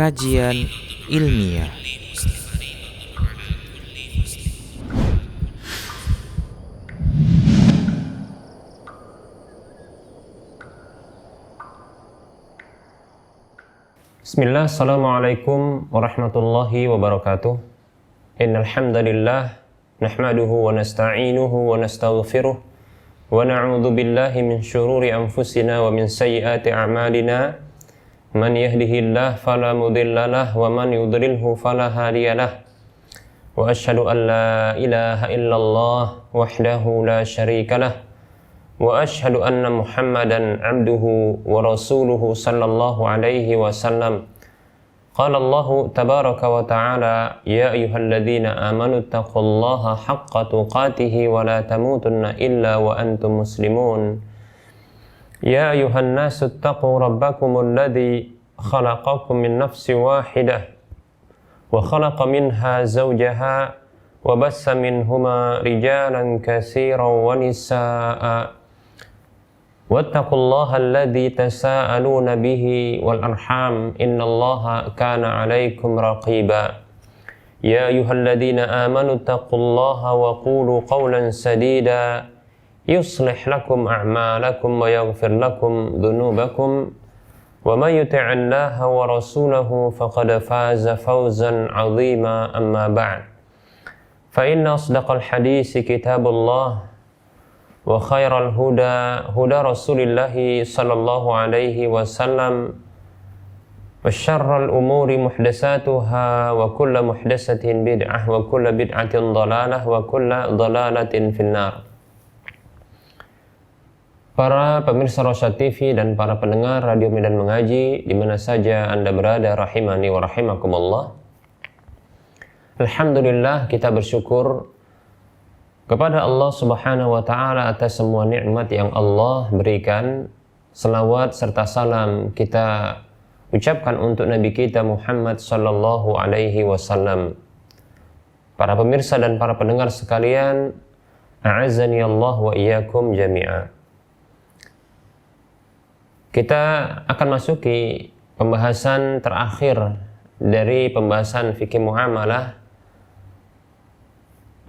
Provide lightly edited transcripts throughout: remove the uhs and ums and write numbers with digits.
kajian ilmiah. Bismillah, assalamualaikum warahmatullahi wabarakatuh. Innal hamdalillah nahmaduhu wa nasta'inuhu wa nastaghfiruh wa na'udzu billahi min syururi anfusina wa min sayyiati a'malina. Man yahdihillahu fala mudhillalah wa man yudlilhu fala hadiyalah. Wa asyhadu an la ilaha illallah wahdahu la syarikalah. Wa asyhadu anna Muhammadan abduhu wa rasuluhu sallallahu alaihi wasallam. Qala Allahu tabaraka wa ta'ala, ya ayyuhalladzina amanu taqullaha haqqa tuqatih wa la tamutunna illa wa antum muslimun. Ya ayuhan nasu taqu rabbakumul ladzi khalaqakum min nafsin wahidah wa khalaqa minha zawjaha wa bassa minhuma rijalan katsiran wa nisaa'a wattaqullaha alladzi tasaaluna bihi wal arham innallaha kana 'alaikum raqiba. Ya ayyuhalladzina amanu taqullaha wa qulu qawlan sadida yuslih lakum a'malakum wa yaghfir lakum dhunubakum wa may yuti'illaha wa rasulahu faqad faza fawzan 'azima amma ba'd. Fa inna asdaqal hadisi kitabullah wa khairal huda Rasulillah sallallahu alaihi wasallam wa syarral umuri muhdatsatuha wa kullu muhdatsatin bid'ah wa kullu bid'atin dhalalah wa kullu dhalalatin finnar. Para pemirsa Rosyad TV dan para pendengar Radio Medan Mengaji di mana saja Anda berada, rahimani wa rahimakumullah. Alhamdulillah, kita bersyukur kepada Allah Subhanahu wa taala atas semua nikmat yang Allah berikan. Selawat serta salam kita ucapkan untuk Nabi kita Muhammad sallallahu alaihi wasallam. Para pemirsa dan para pendengar sekalian, a'azzani Allah wa iyyakum jami'a. Kita akan masuki pembahasan terakhir dari pembahasan fikih muamalah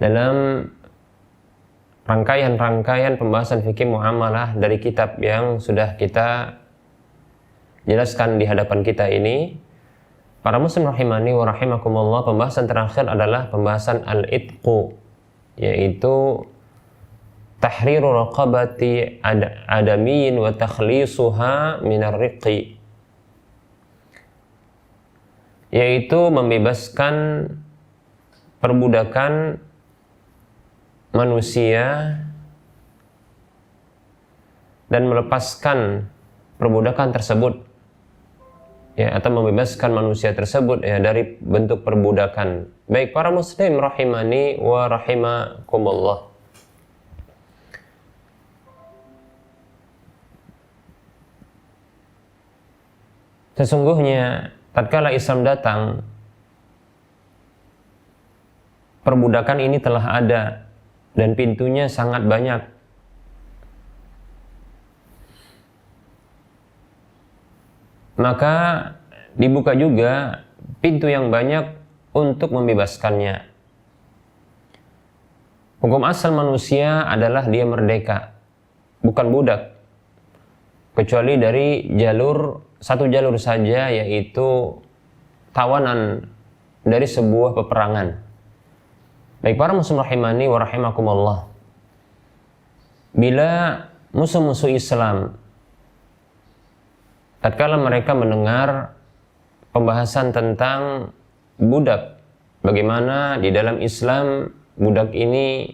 dalam rangkaian pembahasan fikih muamalah dari kitab yang sudah kita jelaskan di hadapan kita ini. Para muslim rahimani wa rahimakumullah, pembahasan terakhir adalah pembahasan al-itqu, yaitu tahriru raqabati adamiyin wa takhlisuha minar riqi, yaitu membebaskan perbudakan manusia dan melepaskan perbudakan tersebut, ya, atau membebaskan manusia tersebut, ya, dari bentuk perbudakan. Baik para muslim rahimani wa rahimakumullah, sesungguhnya tatkala Islam datang, perbudakan ini telah ada dan pintunya sangat banyak. Maka dibuka juga pintu yang banyak untuk membebaskannya. Hukum asal manusia adalah dia merdeka, bukan budak, kecuali dari satu jalur saja, yaitu tawanan dari sebuah peperangan. Baik para muslim rahimani wa rahimakumullah, bila musuh-musuh Islam tatkala mereka mendengar pembahasan tentang budak, bagaimana di dalam Islam budak ini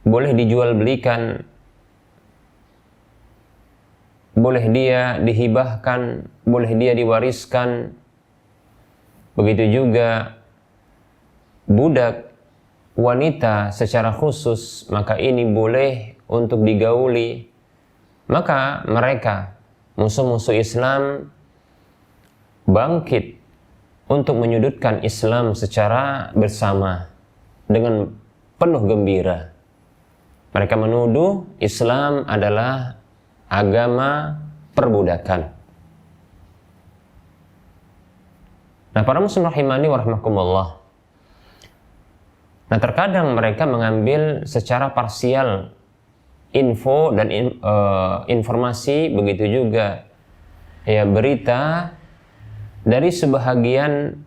boleh dijual belikan, boleh dia dihibahkan, boleh dia diwariskan, begitu juga budak wanita secara khusus, maka ini boleh untuk digauli. Maka mereka, musuh-musuh Islam, bangkit untuk menyudutkan Islam secara bersama dengan penuh gembira. Mereka menuduh Islam adalah agama perbudakan. Nah, para muslim rahimani wa rahimakumullah. Nah, terkadang mereka mengambil secara parsial info dan informasi, begitu juga ya berita dari sebahagian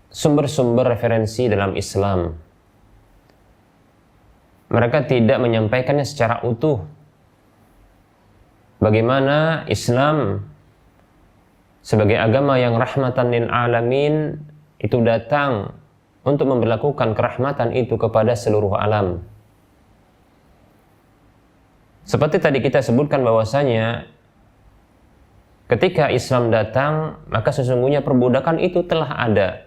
sumber-sumber referensi dalam Islam. Mereka tidak menyampaikannya secara utuh. Bagaimana Islam sebagai agama yang rahmatan lil alamin itu datang untuk memberlakukan kerahmatan itu kepada seluruh alam. Seperti tadi kita sebutkan bahwasanya ketika Islam datang, maka sesungguhnya perbudakan itu telah ada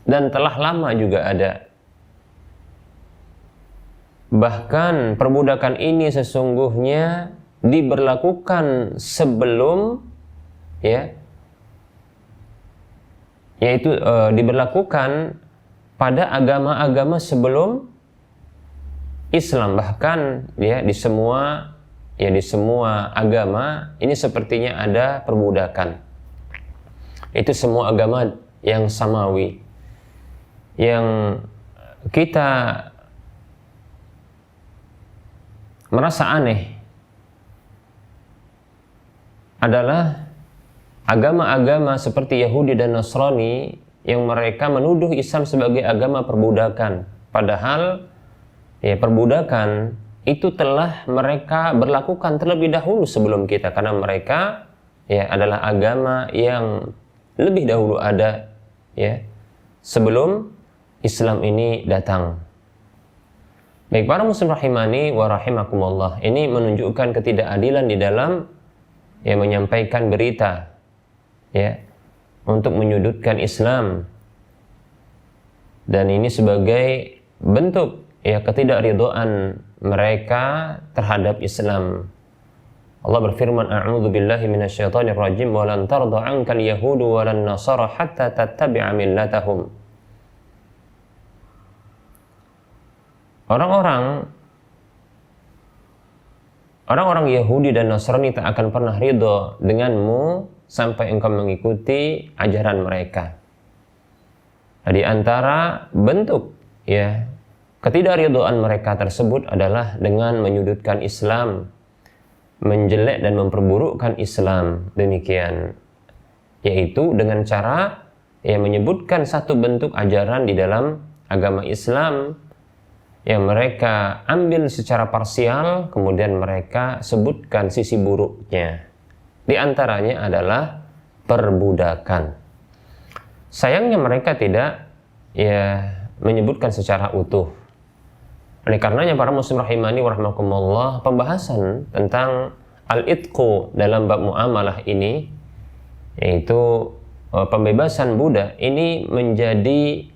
dan telah lama juga ada. Bahkan perbudakan ini sesungguhnya diberlakukan sebelum yaitu diberlakukan pada agama-agama sebelum Islam. Bahkan di semua agama ini sepertinya ada perbudakan. Itu semua agama yang samawi. Yang kita merasa aneh adalah agama-agama seperti Yahudi dan Nasrani yang mereka menuduh Islam sebagai agama perbudakan. Padahal perbudakan itu telah mereka berlakukan terlebih dahulu sebelum kita, karena mereka adalah agama yang lebih dahulu ada sebelum Islam ini datang. Baik, para muslim rahimani wa rahimakumullah, ini menunjukkan ketidakadilan di dalam menyampaikan berita untuk menyudutkan Islam, dan ini sebagai bentuk ketidakridhaan mereka terhadap Islam. Allah berfirman, a'udzu billahi minasyaitonir rajim, wa lan tarda 'ankal yahudu wa lan nasara hatta tattabi'a millatahum. Orang-orang Yahudi dan Nasrani tak akan pernah ridho denganmu sampai engkau mengikuti ajaran mereka. Nah, di antara bentuk ketidakridhaan mereka tersebut adalah dengan menyudutkan Islam, menjelek dan memperburukkan Islam. Demikian, yaitu dengan cara menyebutkan satu bentuk ajaran di dalam agama Islam yang mereka ambil secara parsial, kemudian mereka sebutkan sisi buruknya. Di antaranya adalah perbudakan. Sayangnya mereka tidak menyebutkan secara utuh. Oleh karenanya para muslim rahimani wa rahimakumullah, pembahasan tentang al-itqu dalam bab muamalah ini, yaitu pembebasan budak, ini menjadi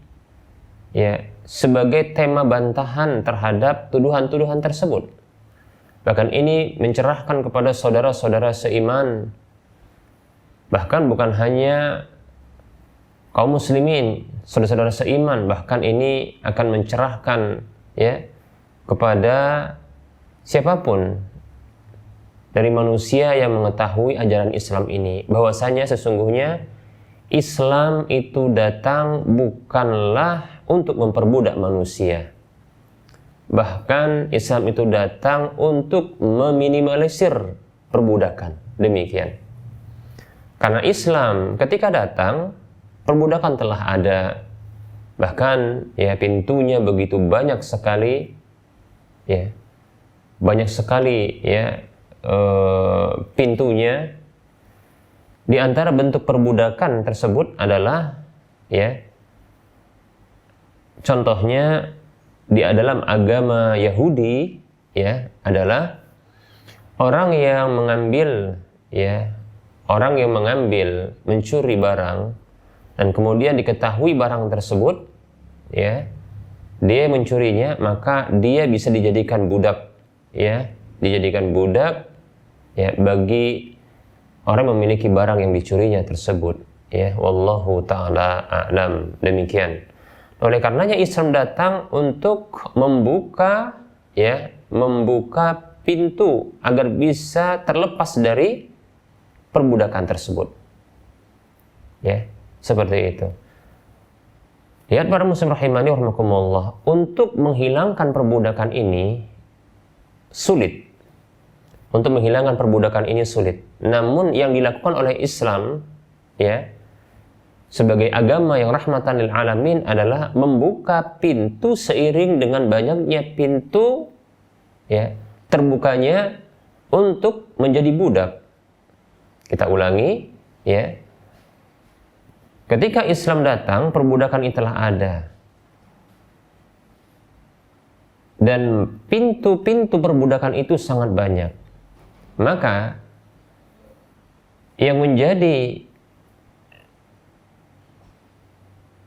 sebagai tema bantahan terhadap tuduhan-tuduhan tersebut. Bahkan ini mencerahkan kepada saudara-saudara seiman, bahkan bukan hanya kaum muslimin, saudara-saudara seiman, bahkan ini akan mencerahkan kepada siapapun dari manusia yang mengetahui ajaran Islam ini, bahwasanya sesungguhnya Islam itu datang bukanlah untuk memperbudak manusia. Bahkan Islam itu datang untuk meminimalisir perbudakan. Demikian. Karena Islam ketika datang, perbudakan telah ada. Bahkan pintunya begitu banyak sekali. Banyak sekali pintunya. Di antara bentuk perbudakan tersebut adalah contohnya di dalam agama Yahudi adalah orang yang mengambil mencuri barang dan kemudian diketahui barang tersebut dia mencurinya, maka dia bisa dijadikan budak bagi orang yang memiliki barang yang dicurinya tersebut. Wallahu ta'ala a'lam. Demikian. Oleh karenanya Islam datang untuk membuka pintu agar bisa terlepas dari perbudakan tersebut. Seperti itu. Lihat para muslim rahimani wa rahimakumullah, untuk menghilangkan perbudakan ini sulit. Untuk menghilangkan perbudakan ini sulit. Namun yang dilakukan oleh Islam, ya, sebagai agama yang rahmatan lil alamin adalah membuka pintu seiring dengan banyaknya pintu, ya, terbukanya untuk menjadi budak. Kita ulangi, ya. Ketika Islam datang, perbudakan itu telah ada. Dan pintu-pintu perbudakan itu sangat banyak. Maka yang menjadi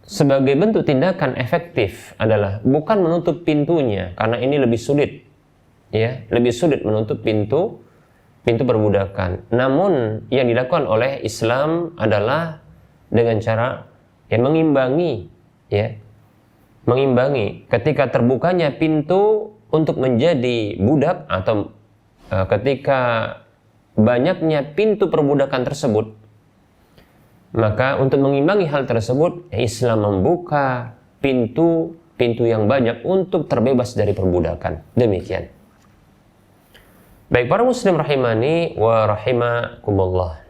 sebagai bentuk tindakan efektif adalah bukan menutup pintunya, karena ini lebih sulit, ya, lebih sulit menutup pintu perbudakan. Namun yang dilakukan oleh Islam adalah dengan cara mengimbangi, ya, mengimbangi ketika terbukanya pintu untuk menjadi budak atau ketika banyaknya pintu perbudakan tersebut, maka untuk mengimbangi hal tersebut, Islam membuka pintu yang banyak untuk terbebas dari perbudakan. Demikian. Baik para muslim rahimani wa rahimakumullah.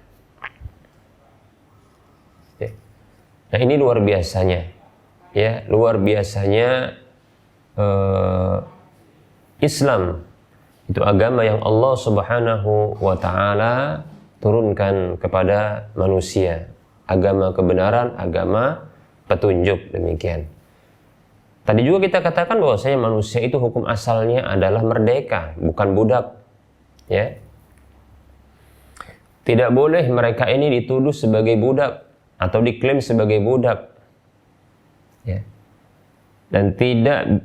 Nah, ini luar biasanya, ya, luar biasanya Islam. Itu agama yang Allah Subhanahu wa ta'ala turunkan kepada manusia. Agama kebenaran, agama petunjuk, demikian. Tadi juga kita katakan bahwasanya manusia itu hukum asalnya adalah merdeka, bukan budak. Ya. Tidak boleh mereka ini dituduh sebagai budak atau diklaim sebagai budak. Ya. Dan tidak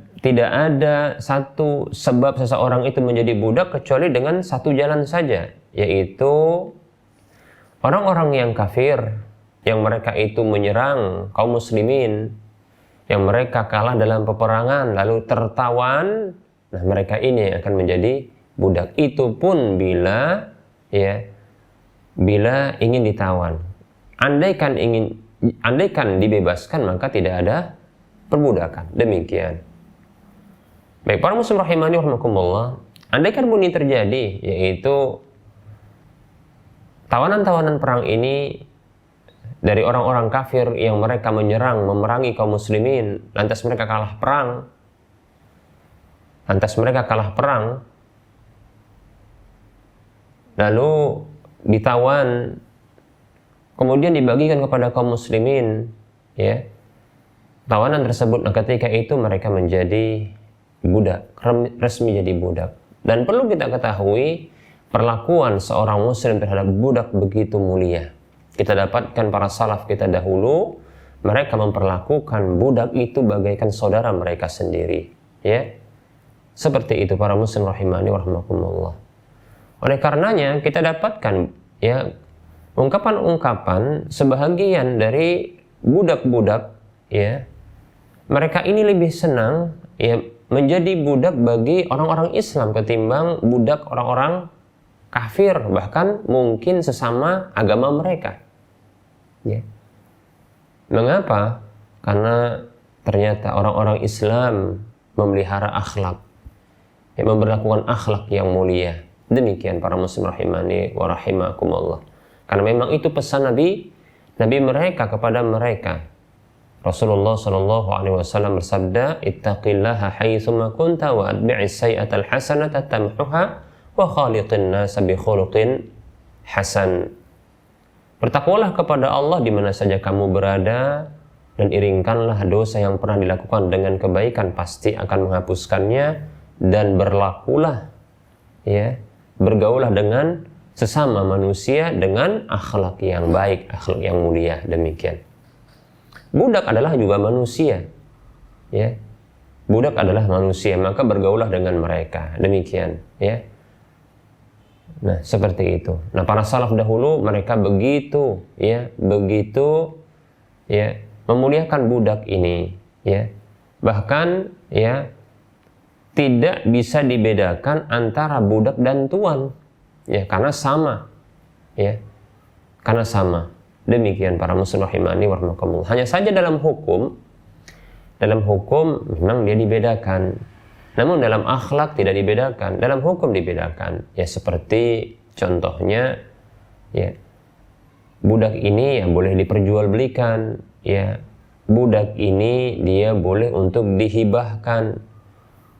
ada satu sebab seseorang itu menjadi budak kecuali dengan satu jalan saja, yaitu orang-orang yang kafir, yang mereka itu menyerang kaum muslimin, yang mereka kalah dalam peperangan lalu tertawan, nah mereka ini yang akan menjadi budak. Itu pun bila ingin ditawan. Andaikan dibebaskan maka tidak ada perbudakan. Demikian. Baik para muslim rahimani wa rahimakumullah, andaikan pun ini terjadi, yaitu tawanan-tawanan perang ini dari orang-orang kafir yang mereka memerangi kaum muslimin, lantas mereka kalah perang, lalu ditawan, kemudian dibagikan kepada kaum muslimin, ya, tawanan tersebut. Nah, ketika itu mereka menjadi budak, resmi jadi budak. Dan perlu kita ketahui, perlakuan seorang muslim terhadap budak begitu mulia. Kita dapatkan para salaf kita dahulu, mereka memperlakukan budak itu bagaikan saudara mereka sendiri, ya. Seperti itu para muslim rahimani wa rahimakumullah. Oleh karenanya kita dapatkan, ya, ungkapan-ungkapan sebahagian dari budak-budak, ya, mereka ini lebih senang, ya, menjadi budak bagi orang-orang Islam ketimbang budak orang-orang kafir, bahkan mungkin sesama agama mereka. Ya. Mengapa? Karena ternyata orang-orang Islam memelihara akhlak, ya, memperlakukan akhlak yang mulia. Demikian para muslim rahimani wa rahimakumullah. Karena memang itu pesan Nabi mereka kepada mereka. Rasulullah sallallahu alaihi wasallam bersabda, "Ittaqillaha haitsuma kunta wa atbi'is sayyi'atal hasanata tamhuha wa khaliqin nasa bi khuluqin hasan." Bertakwalah kepada Allah di mana saja kamu berada dan iringkanlah dosa yang pernah dilakukan dengan kebaikan, pasti akan menghapuskannya, dan berlakulah, ya, bergaulah dengan sesama manusia dengan akhlak yang baik, akhlak yang mulia. Demikian. Budak adalah juga manusia, ya. Budak adalah manusia, maka bergaulah dengan mereka. Demikian, ya. Nah, seperti itu. Nah, para salaf dahulu mereka begitu memuliakan budak ini, ya. Bahkan, ya, tidak bisa dibedakan antara budak dan tuan, ya, karena sama, ya. Karena sama. Demikian para muslim rahimani wa rahimakumullah. Hanya saja dalam hukum memang dia dibedakan. Namun dalam akhlak tidak dibedakan, dalam hukum dibedakan. Ya seperti contohnya ya budak ini yang boleh diperjualbelikan, ya budak ini dia boleh untuk dihibahkan.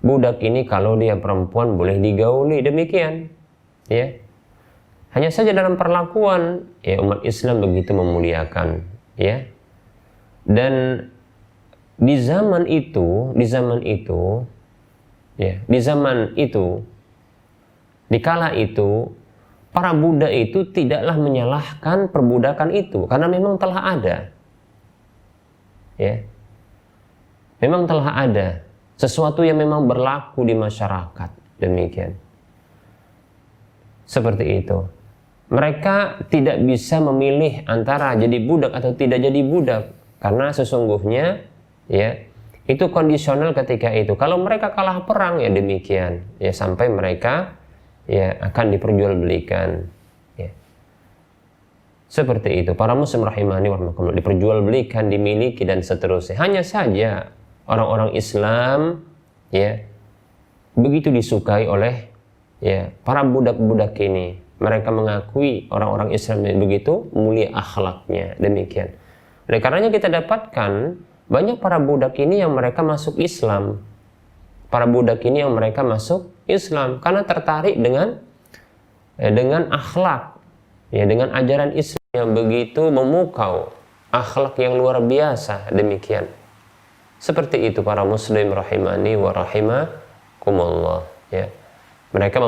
Budak ini kalau dia perempuan boleh digauli, demikian. Ya. Hanya saja dalam perlakuan ya umat Islam begitu memuliakan, ya. Dan di zaman itu, di kala itu, para budak itu tidaklah menyalahkan perbudakan itu karena memang telah ada. Ya. Memang telah ada sesuatu yang memang berlaku di masyarakat, demikian. Seperti itu. Mereka tidak bisa memilih antara jadi budak atau tidak jadi budak karena sesungguhnya ya itu kondisional ketika itu. Kalau mereka kalah perang ya demikian, ya sampai mereka ya akan diperjualbelikan. Ya. Seperti itu. Para muslim rahimani wa rahimakumullah, diperjualbelikan, dimiliki dan seterusnya. Hanya saja orang-orang Islam ya begitu disukai oleh ya para budak-budak ini. Mereka mengakui orang-orang Islam yang begitu mulia akhlaknya, demikian. Oleh karenanya kita dapatkan banyak para budak ini yang mereka masuk Islam. Para budak ini yang mereka masuk Islam karena tertarik dengan akhlak, ya dengan ajaran Islam yang begitu memukau, akhlak yang luar biasa, demikian. Seperti itu para muslim rahimani wa rahimakumullah, ya. Mereka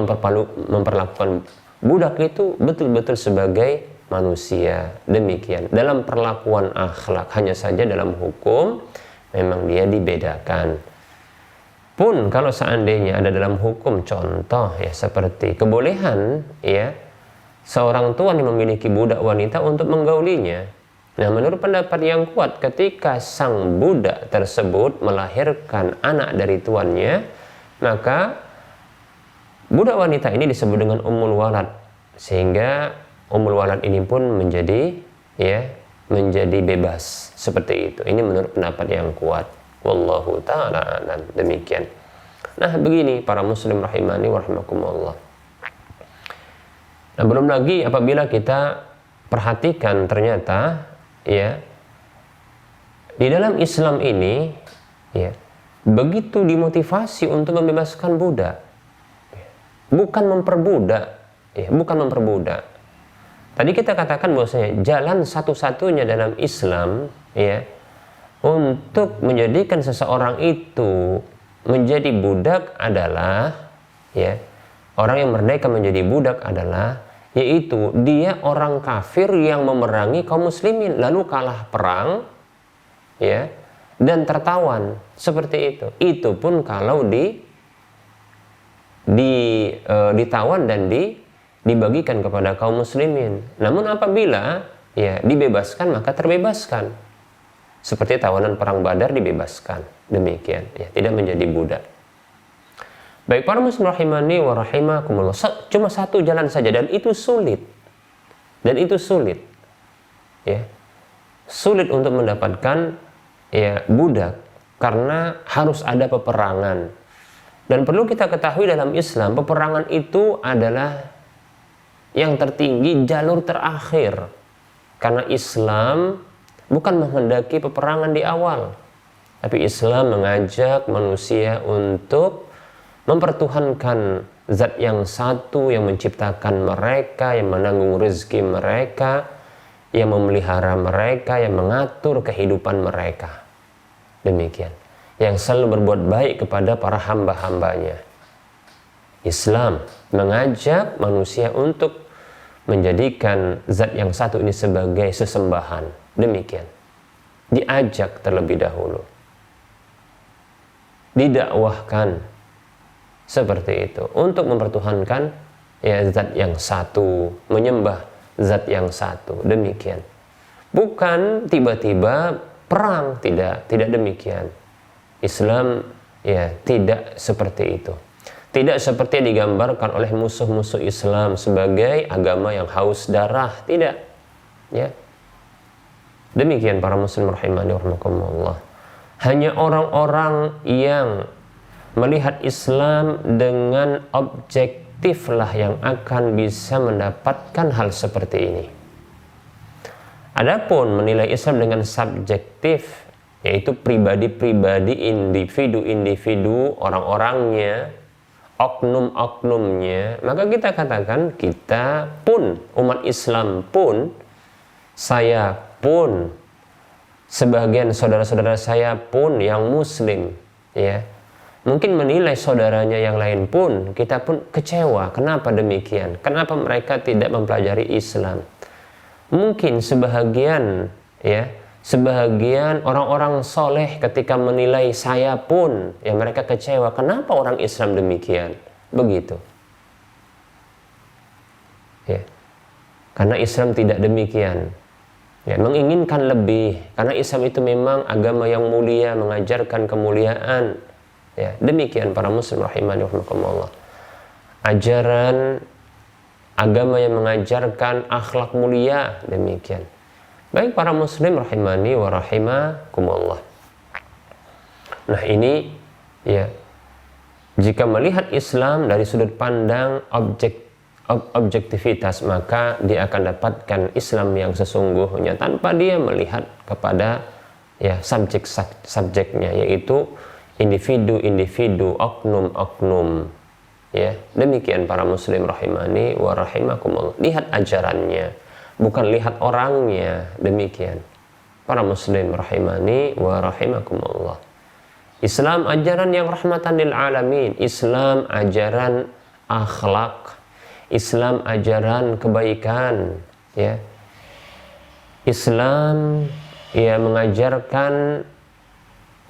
memperlakukan budak itu betul-betul sebagai manusia, demikian. Dalam perlakuan akhlak, hanya saja dalam hukum memang dia dibedakan. Pun kalau seandainya ada dalam hukum contoh ya seperti kebolehan ya seorang tuan yang memiliki budak wanita untuk menggaulinya. Nah, menurut pendapat yang kuat, ketika sang budak tersebut melahirkan anak dari tuannya, maka budak wanita ini disebut dengan ummul walad, sehingga ummul walad ini pun menjadi bebas seperti itu. Ini menurut pendapat yang kuat. Wallahu ta'ala alam, demikian. Nah, begini para muslim rahimani wa rahimakumullah. Nah, belum lagi apabila kita perhatikan ternyata ya di dalam Islam ini ya begitu dimotivasi untuk membebaskan budak. Bukan memperbudak, ya, bukan memperbudak. Tadi kita katakan bahwasanya jalan satu-satunya dalam Islam, ya, untuk menjadikan seseorang itu menjadi budak adalah, ya, orang yang merdeka menjadi budak adalah, yaitu dia orang kafir yang memerangi kaum muslimin lalu kalah perang, ya, dan tertawan seperti itu. Itu pun kalau ditawan dan dibagikan kepada kaum muslimin. Namun apabila ya dibebaskan maka terbebaskan. Seperti tawanan perang Badar dibebaskan. Demikian ya, tidak menjadi budak. Baik para muslim rahimani wa rahimakumullah, cuma satu jalan saja dan itu sulit. Dan itu sulit. Ya. Sulit untuk mendapatkan ya budak karena harus ada peperangan. Dan perlu kita ketahui dalam Islam, peperangan itu adalah yang tertinggi, jalur terakhir. Karena Islam bukan menghendaki peperangan di awal. Tapi Islam mengajak manusia untuk mempertuhankan zat yang satu yang menciptakan mereka, yang menanggung rezeki mereka, yang memelihara mereka, yang mengatur kehidupan mereka. Demikian. Yang selalu berbuat baik kepada para hamba-hambanya. Islam mengajak manusia untuk menjadikan zat yang satu ini sebagai sesembahan. Demikian. Diajak terlebih dahulu. Didakwahkan seperti itu untuk mempertuhankan ya zat yang satu, menyembah zat yang satu. Demikian. Bukan tiba-tiba perang, tidak demikian. Islam ya tidak seperti itu. Tidak seperti digambarkan oleh musuh-musuh Islam sebagai agama yang haus darah, tidak. Ya. Demikian para muslim rahimani wa rahimakumullah. Hanya orang-orang yang melihat Islam dengan objektif lah yang akan bisa mendapatkan hal seperti ini. Adapun menilai Islam dengan subjektif, yaitu pribadi-pribadi, individu-individu, orang-orangnya, oknum-oknumnya, maka kita katakan kita pun, umat Islam pun, saya pun, sebagian saudara-saudara saya pun yang muslim, ya, mungkin menilai saudaranya yang lain pun, kita pun kecewa. Kenapa demikian? Kenapa mereka tidak mempelajari Islam? Mungkin sebahagian, ya, sebagian orang-orang soleh ketika menilai saya pun, ya mereka kecewa. Kenapa orang Islam demikian? Begitu. Ya. Karena Islam tidak demikian. Ya, menginginkan lebih. Karena Islam itu memang agama yang mulia, mengajarkan kemuliaan. Ya, demikian para muslim rahimani wa rahimakumullah. Ajaran agama yang mengajarkan akhlak mulia, demikian. Baik para muslim rahimani wa rahimakumullah. Nah, ini ya, jika melihat Islam dari sudut pandang objektivitas, maka dia akan dapatkan Islam yang sesungguhnya tanpa dia melihat kepada ya subjeknya, yaitu individu-individu, oknum-oknum. Ya, demikian para muslim rahimani wa rahimakumullah. Lihat ajarannya, bukan lihat orangnya. Demikian para muslim rahimani wa rahimakumullah. Islam ajaran yang rahmatan lil alamin, Islam ajaran akhlak, Islam ajaran kebaikan, ya. Islam ya mengajarkan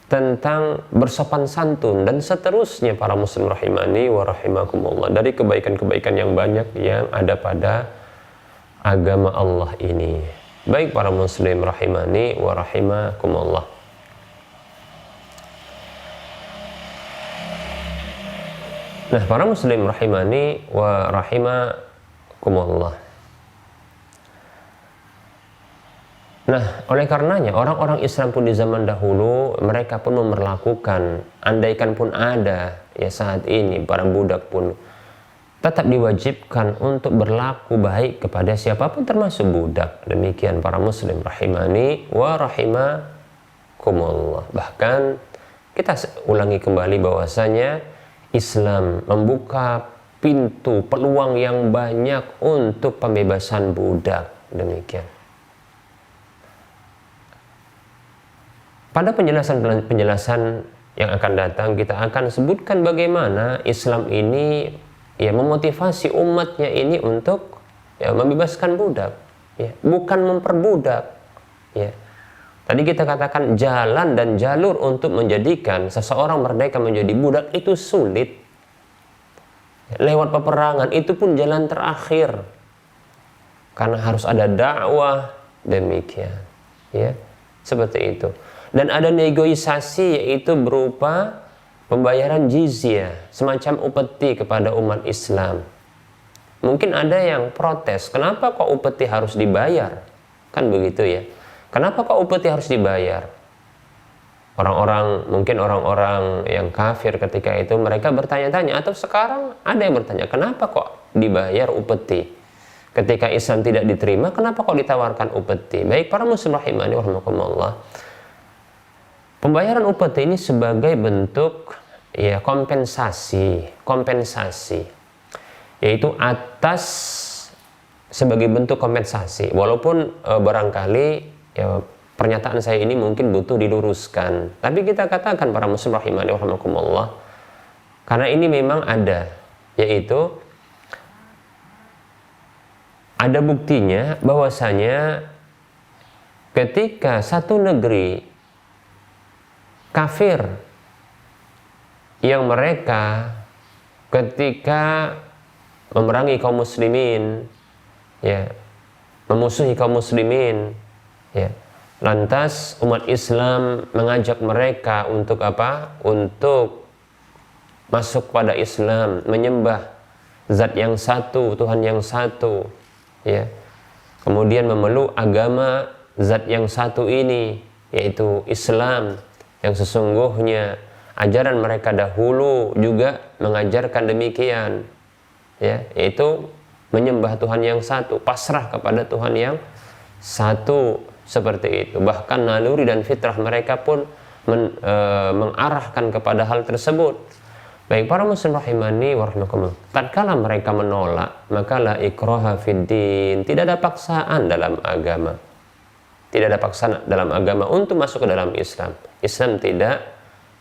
tentang bersopan santun dan seterusnya para muslim rahimani wa rahimakumullah, dari kebaikan-kebaikan yang banyak yang ada pada agama Allah ini. Baik para muslim rahimani wa rahimakumullah. Nah, para muslim rahimani wa rahimakumullah. Nah, oleh karenanya orang-orang Islam pun di zaman dahulu mereka pun memperlakukan, andaikan pun ada ya saat ini para budak pun tetap diwajibkan untuk berlaku baik kepada siapapun termasuk budak. Demikian para muslim rahimani wa rahimakumullah. Bahkan kita ulangi kembali bahwasanya Islam membuka pintu peluang yang banyak untuk pembebasan budak. Demikian. Pada penjelasan yang akan datang kita akan sebutkan bagaimana Islam ini ya memotivasi umatnya ini untuk ya membebaskan budak, ya, bukan memperbudak. Ya. Tadi kita katakan jalan dan jalur untuk menjadikan seseorang merdeka menjadi budak itu sulit. Lewat peperangan itu pun jalan terakhir. Karena harus ada dakwah, demikian. Ya, seperti itu. Dan ada negosiasi, yaitu berupa pembayaran jizyah, semacam upeti kepada umat Islam. Mungkin ada yang protes, kenapa kok upeti harus dibayar? Kan begitu ya. Kenapa kok upeti harus dibayar? Mungkin orang-orang yang kafir ketika itu mereka bertanya-tanya, atau sekarang ada yang bertanya, kenapa kok dibayar upeti? Ketika Islam tidak diterima, kenapa kok ditawarkan upeti? Baik para muslim rahimani wa rahimakumullah. Pembayaran upeti ini sebagai bentuk ya kompensasi, yaitu sebagai bentuk kompensasi. Walaupun barangkali ya, pernyataan saya ini mungkin butuh diluruskan, tapi kita katakan para muslim rahimani wa rahimakumullah, karena ini memang ada, yaitu ada buktinya bahwasanya ketika satu negeri kafir yang mereka ketika memerangi kaum muslimin, ya, memusuhi kaum muslimin, ya, lantas umat Islam mengajak mereka untuk apa? Untuk masuk pada Islam, menyembah zat yang satu, Tuhan yang satu, ya. Kemudian memeluk agama zat yang satu ini, yaitu Islam, yang sesungguhnya ajaran mereka dahulu juga mengajarkan demikian, ya, yaitu menyembah Tuhan yang satu, pasrah kepada Tuhan yang satu, seperti itu. Bahkan naluri dan fitrah mereka pun mengarahkan kepada hal tersebut. Baik para muslim rahimani wa rahimakumullah, tatkala mereka menolak, maka la ikraha fid din, tidak ada paksaan dalam agama. Tidak ada paksaan dalam agama untuk masuk ke dalam Islam. Islam tidak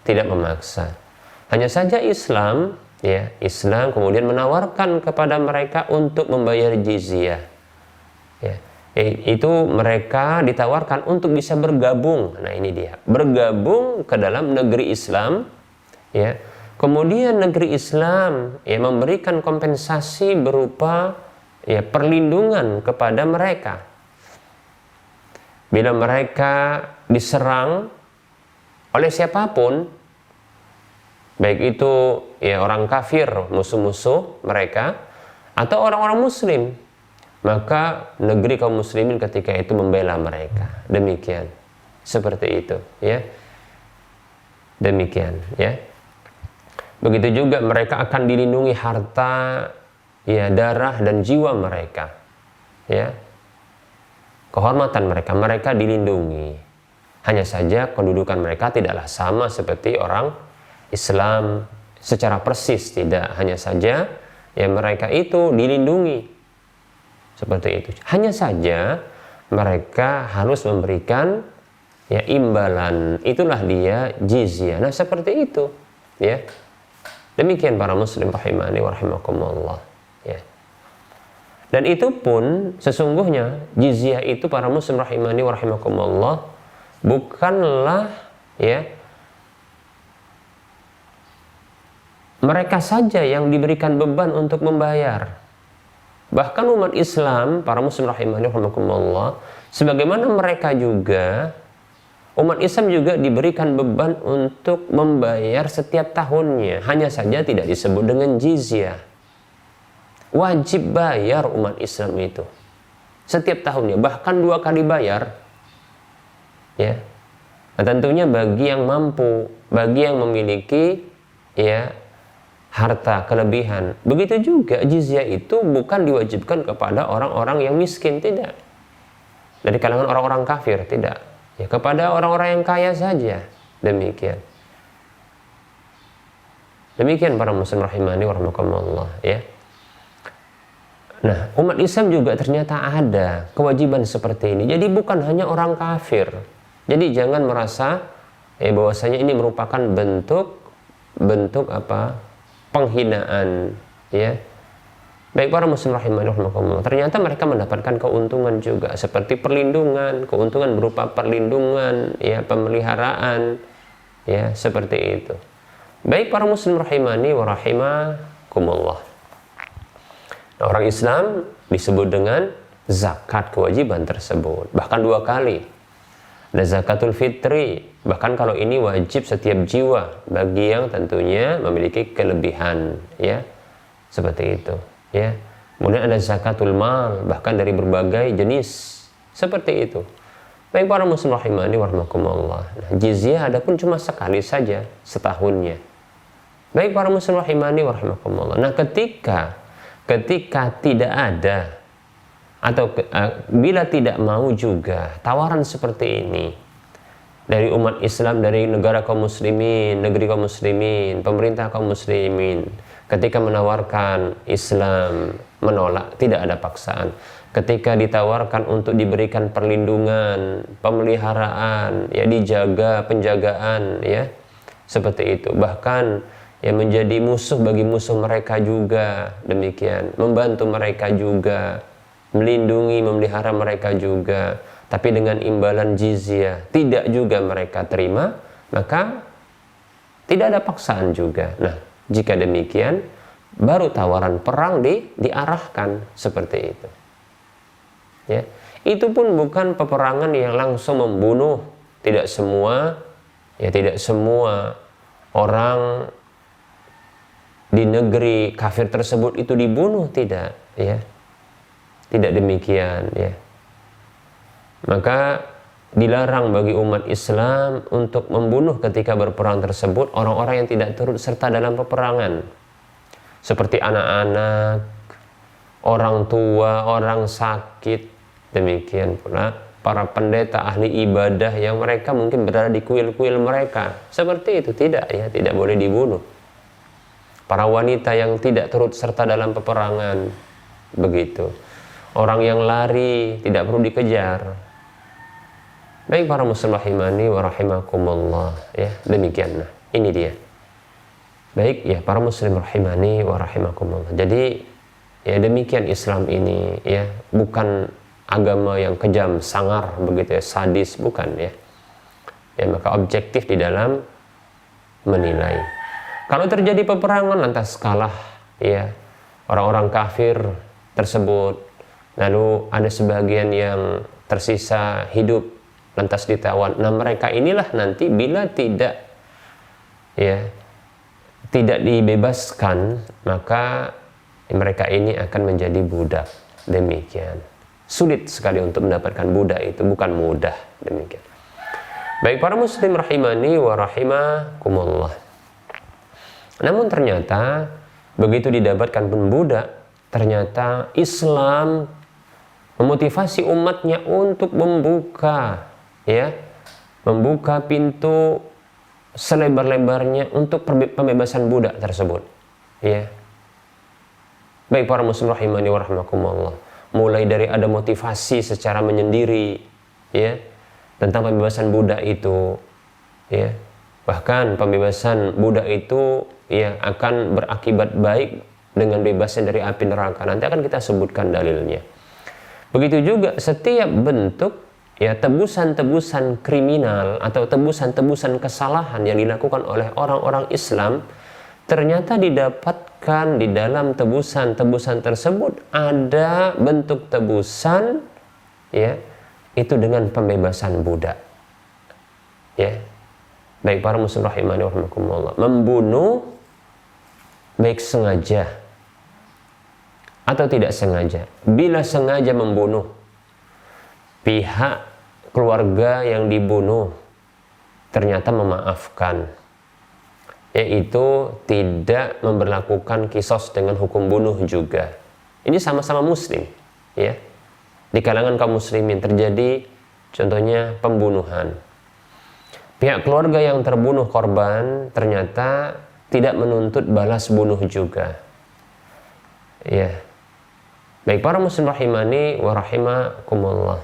memaksa. Hanya saja Islam, ya, Islam kemudian menawarkan kepada mereka untuk membayar jizyah. Ya, itu mereka ditawarkan untuk bisa bergabung. Nah, ini dia, bergabung ke dalam negeri Islam, ya. Kemudian negeri Islam, ya, memberikan kompensasi berupa, ya, perlindungan kepada mereka bila mereka diserang oleh siapapun, baik itu, ya, orang kafir, musuh-musuh mereka, atau orang-orang muslim, maka negeri kaum muslimin ketika itu membela mereka. Demikian, seperti itu, ya. Demikian, ya. Begitu juga mereka akan dilindungi harta, ya, darah dan jiwa mereka, ya. Kehormatan mereka dilindungi. Hanya saja kedudukan mereka tidaklah sama seperti orang Islam secara persis, tidak. Hanya saja, ya, mereka itu dilindungi seperti itu. Hanya saja mereka harus memberikan, ya, imbalan. Itulah dia jizyah. Nah, seperti itu, ya. Demikian para muslim rahimani wa rahimakumullah, ya. Dan itu pun sesungguhnya jizyah itu para muslim rahimani wa rahimakumullah bukanlah, ya, mereka saja yang diberikan beban untuk membayar. Bahkan umat Islam, para muslim rahimani wa rahimakumullah, sebagaimana mereka juga, umat Islam juga diberikan beban untuk membayar setiap tahunnya. Hanya saja tidak disebut dengan jizyah. Wajib bayar umat Islam itu setiap tahunnya, bahkan 2 kali bayar, ya. Nah, tentunya bagi yang mampu, bagi yang memiliki, ya, harta kelebihan. Begitu juga jizyah itu bukan diwajibkan kepada orang-orang yang miskin, tidak. Dari kalangan orang-orang kafir, tidak. Ya, kepada orang-orang yang kaya saja. Demikian. Demikian para muslim rahimani wa rahimakumullah, ya. Nah, umat Islam juga ternyata ada kewajiban seperti ini. Jadi bukan hanya orang kafir. Jadi jangan merasa, bahwasanya ini merupakan bentuk apa? Penghinaan, ya. Baik para muslim rahimani wa rahimakumullah, ternyata mereka mendapatkan keuntungan juga, seperti perlindungan, keuntungan berupa perlindungan, ya, pemeliharaan, ya, seperti itu. Baik para muslim rahimani wa rahimakumullah. Nah, orang Islam disebut dengan zakat, kewajiban tersebut, bahkan 2 kali. Ada zakatul fitri, bahkan kalau ini wajib setiap jiwa bagi yang tentunya memiliki kelebihan, ya, seperti itu, ya. Kemudian ada zakatul mal, bahkan dari berbagai jenis, seperti itu. Baik para muslim rahimani wa rahimakumullah. Nah, jizyah adapun cuma sekali saja setahunnya. Baik para muslim rahimani wa rahimakumullah. Nah, ketika tidak ada, atau bila tidak mau juga tawaran seperti ini dari umat Islam, dari negara kaum muslimin, negeri kaum muslimin, pemerintah kaum muslimin, ketika menawarkan, Islam menolak, tidak ada paksaan. Ketika ditawarkan untuk diberikan perlindungan, pemeliharaan, ya, dijaga, penjagaan, ya, seperti itu. Bahkan, ya, menjadi musuh bagi musuh mereka juga, demikian. Membantu mereka juga, melindungi, memelihara mereka juga, tapi dengan imbalan jizyah tidak juga mereka terima, maka tidak ada paksaan juga. Nah, jika demikian, baru tawaran perang diarahkan seperti itu, ya. Itu pun bukan peperangan yang langsung membunuh. Tidak semua orang di negeri kafir tersebut itu dibunuh, tidak, ya. Tidak demikian, ya. Maka dilarang bagi umat Islam untuk membunuh ketika berperang tersebut orang-orang yang tidak turut serta dalam peperangan, seperti anak-anak, orang tua, orang sakit. Demikian pula para pendeta ahli ibadah yang mereka mungkin berada di kuil-kuil mereka. Seperti itu tidak boleh dibunuh. Para wanita yang tidak turut serta dalam peperangan, begitu. Orang yang lari tidak perlu dikejar. Baik para muslim rahimani wa rahimakumullah, ya, demikian. Nah, ini dia. Baik ya para muslim rahimani wa rahimakumullah. Jadi ya demikian Islam ini, ya, bukan agama yang kejam, sangar begitu ya, sadis, bukan ya. Ya, maka objektif di dalam menilai. Kalau terjadi peperangan lantas kalah ya orang-orang kafir tersebut, lalu ada sebagian yang tersisa hidup lantas ditawan. Nah, mereka inilah nanti bila tidak dibebaskan, maka mereka ini akan menjadi budak. Demikian. Sulit sekali untuk mendapatkan budak, itu bukan mudah. Demikian. Baik para muslim rahimani wa rahimakumullah. Namun ternyata begitu didapatkan pun budak, ternyata Islam memotivasi umatnya untuk membuka pintu selebar-lebarnya untuk pembebasan budak tersebut, ya. Baik para muslim rahimani wa rahimakumullah, mulai dari ada motivasi secara menyendiri, ya, tentang pembebasan budak itu, ya. Bahkan pembebasan budak itu ya akan berakibat baik dengan bebasnya dari api neraka. Nanti akan kita sebutkan dalilnya. Begitu juga setiap bentuk ya tebusan-tebusan kriminal atau tebusan-tebusan kesalahan yang dilakukan oleh orang-orang Islam, ternyata didapatkan di dalam tebusan-tebusan tersebut ada bentuk tebusan, ya, itu dengan pembebasan budak, ya. Baik para muslim rahimani wa rahimakumullah, membunuh baik sengaja atau tidak sengaja. Bila sengaja membunuh, pihak keluarga yang dibunuh ternyata memaafkan, yaitu tidak memberlakukan kisos dengan hukum bunuh juga. Ini sama-sama muslim, ya. Di kalangan kaum muslimin terjadi contohnya pembunuhan. Pihak keluarga yang terbunuh korban ternyata tidak menuntut balas bunuh juga, ya. Baik para muslim rahimani wa rahimakumullah.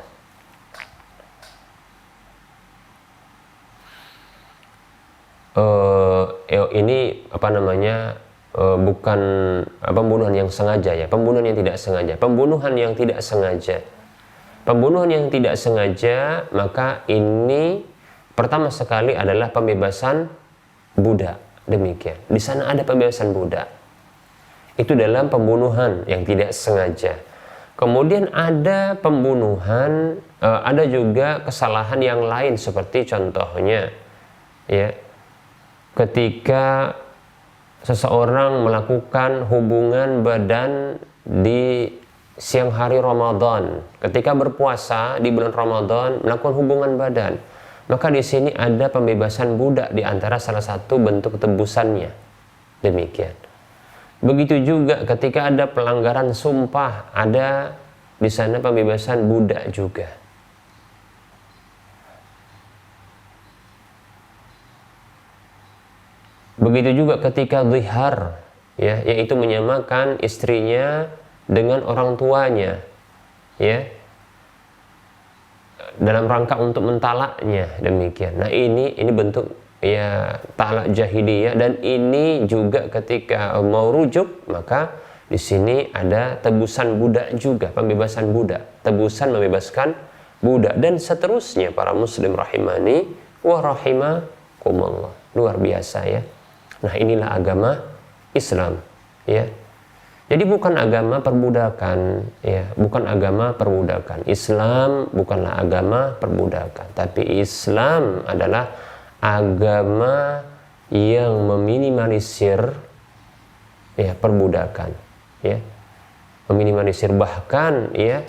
Ini bukan pembunuhan yang sengaja, ya, pembunuhan yang tidak sengaja. Pembunuhan yang tidak sengaja, maka ini pertama sekali adalah pembebasan budak. Demikian. Di sana ada pembebasan budak. Itu dalam pembunuhan yang tidak sengaja. Kemudian ada pembunuhan, ada juga kesalahan yang lain seperti contohnya, ya, ketika seseorang melakukan hubungan badan di siang hari Ramadan, ketika berpuasa di bulan Ramadan melakukan hubungan badan, maka di sini ada pembebasan budak di antara salah satu bentuk tebusannya. Demikian. Begitu juga ketika ada pelanggaran sumpah, ada di sana pembebasan budak juga. Begitu juga ketika zihar, ya, yaitu menyamakan istrinya dengan orang tuanya, ya, dalam rangka untuk mentalaknya. Demikian. Nah, ini bentuk ya talak jahiliyah, dan ini juga ketika mau rujuk maka di sini ada tebusan budak juga, pembebasan budak, tebusan membebaskan budak, dan seterusnya para muslim rahimani wa rahimakumullah. Luar biasa, ya. Nah, inilah agama Islam, ya. Jadi bukan agama perbudakan, ya, bukan agama perbudakan. Islam bukanlah agama perbudakan, tapi Islam adalah agama yang meminimalisir, ya, perbudakan, ya, meminimalisir, bahkan, ya,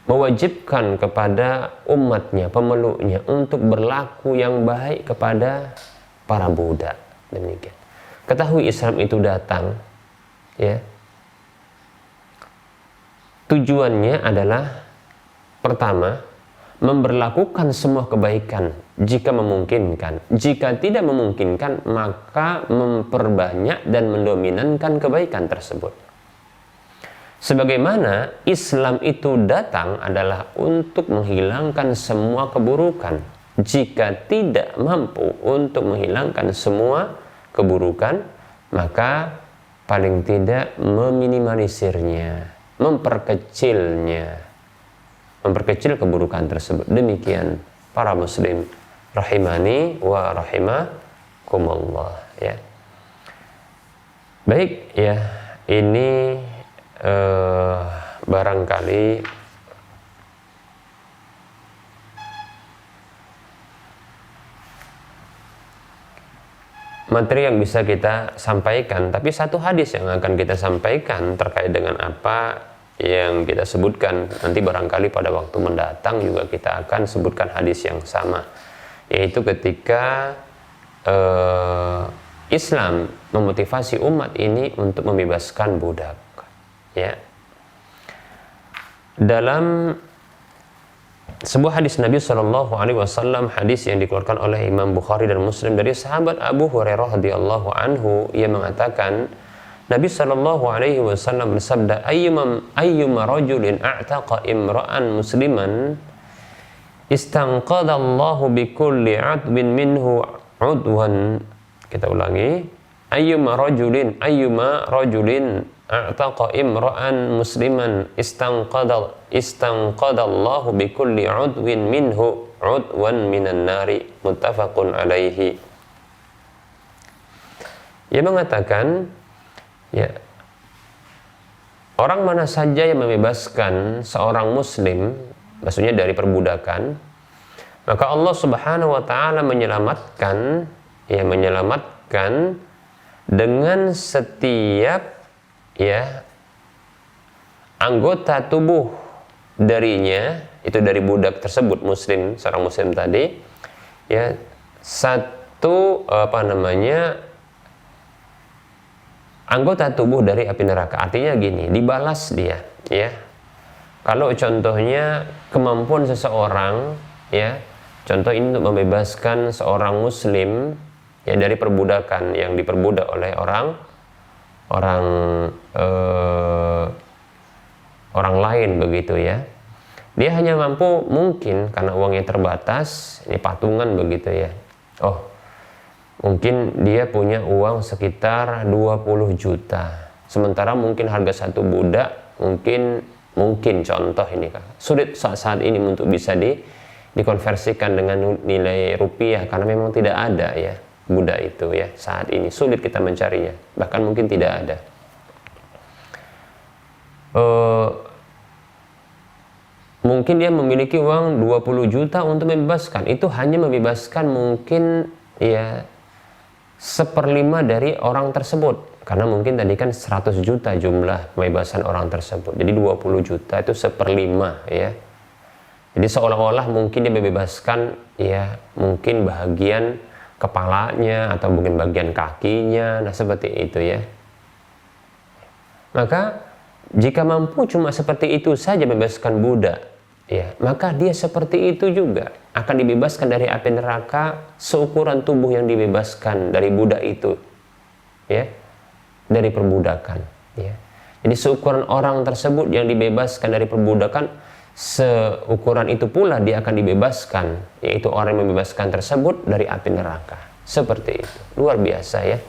mewajibkan kepada umatnya, pemeluknya untuk berlaku yang baik kepada para budak. Demikian. Ketahui Islam itu datang, ya. Tujuannya adalah pertama, memberlakukan semua kebaikan jika memungkinkan. Jika tidak memungkinkan, maka memperbanyak dan mendominankan kebaikan tersebut. Sebagaimana Islam itu datang adalah untuk menghilangkan semua keburukan. Jika tidak mampu untuk menghilangkan semua keburukan, maka paling tidak meminimalisirnya, memperkecil keburukan tersebut. Demikian para muslim rahimani wa rahimakumullah, ya. Baik, ya, ini barangkali materi yang bisa kita sampaikan, tapi satu hadis yang akan kita sampaikan terkait dengan apa yang kita sebutkan. Nanti barangkali pada waktu mendatang juga kita akan sebutkan hadis yang sama, yaitu ketika Islam memotivasi umat ini untuk membebaskan budak, ya. Dalam sebuah hadis Nabi SAW, hadis yang dikeluarkan oleh Imam Bukhari dan Muslim dari sahabat Abu Hurairah radhiyallahu anhu, ia mengatakan, Nabi SAW bersabda, ayyuma rajulin a'taqa imra'an musliman istanqadallahu bikulli 'adwin minhu 'udwan. Kita ulangi, ayyuma rajulin a'taqa imra'an musliman istanqadallahu bikulli 'udwin minhu 'udwan minan nari. Muttafaqun alaihi. Ia mengatakan, ya, orang mana saja yang membebaskan seorang muslim, maksudnya dari perbudakan, maka Allah Subhanahu wa taala menyelamatkan dengan setiap, ya, anggota tubuh darinya, itu dari budak tersebut, muslim, seorang muslim tadi, ya, satu anggota tubuh dari api neraka. Artinya gini, dibalas dia, ya. Kalau contohnya kemampuan seseorang, ya, contoh ini untuk membebaskan seorang muslim, ya, dari perbudakan yang diperbudak oleh orang lain begitu, ya. Dia hanya mampu, mungkin karena uangnya terbatas, ini patungan begitu, ya. Oh, mungkin dia punya uang sekitar 20 juta. Sementara mungkin harga satu budak mungkin contoh ini, kan, sulit saat ini untuk bisa dikonversikan dengan nilai rupiah, karena memang tidak ada, ya, budak itu, ya, saat ini sulit kita mencarinya, bahkan mungkin tidak ada. Mungkin dia memiliki uang 20 juta untuk membebaskan, itu hanya membebaskan mungkin, ya, 1/5 dari orang tersebut, karena mungkin tadi kan 100 juta jumlah pembebasan orang tersebut, jadi 20 juta itu 1/5, ya. Jadi seolah-olah mungkin dia membebaskan, ya, mungkin bagian kepalanya atau mungkin bagian kakinya, nah seperti itu, ya. Maka jika mampu cuma seperti itu saja membebaskan budak, ya, maka dia seperti itu juga akan dibebaskan dari api neraka seukuran tubuh yang dibebaskan dari budak itu, ya, dari perbudakan, ya. Jadi seukuran orang tersebut yang dibebaskan dari perbudakan, seukuran itu pula dia akan dibebaskan, yaitu orang yang membebaskan tersebut dari api neraka. Seperti itu, luar biasa, ya.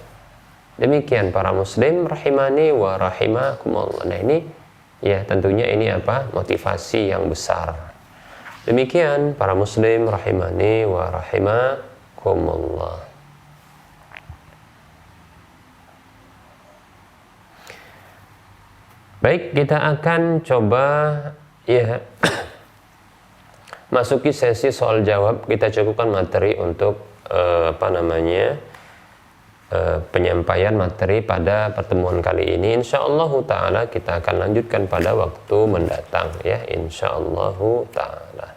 Demikian para muslim rahimani wa rahimakumullah. Nah ini, ya, tentunya ini motivasi yang besar. Demikian para muslim rahimani wa rahimakumullah. Baik, kita akan coba, ya, masuki sesi soal jawab. Kita cukupkan materi untuk penyampaian materi pada pertemuan kali ini. Insyaallah taala kita akan lanjutkan pada waktu mendatang ya, insyaallah taala.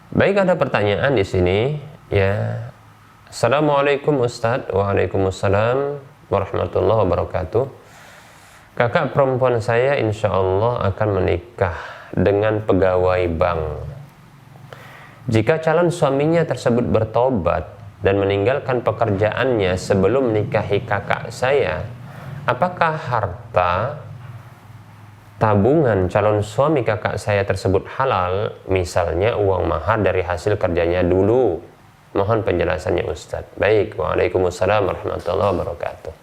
Baik, ada pertanyaan di sini ya. Assalamualaikum Ustadz. Waalaikumsalam warahmatullahi wabarakatuh. Kakak perempuan saya insya Allah akan menikah dengan pegawai bank. Jika calon suaminya tersebut bertobat dan meninggalkan pekerjaannya sebelum menikahi kakak saya, apakah harta tabungan calon suami kakak saya tersebut halal? Misalnya uang mahar dari hasil kerjanya dulu. Mohon penjelasannya Ustadz. Baik, waalaikumsalam warahmatullahi wabarakatuh.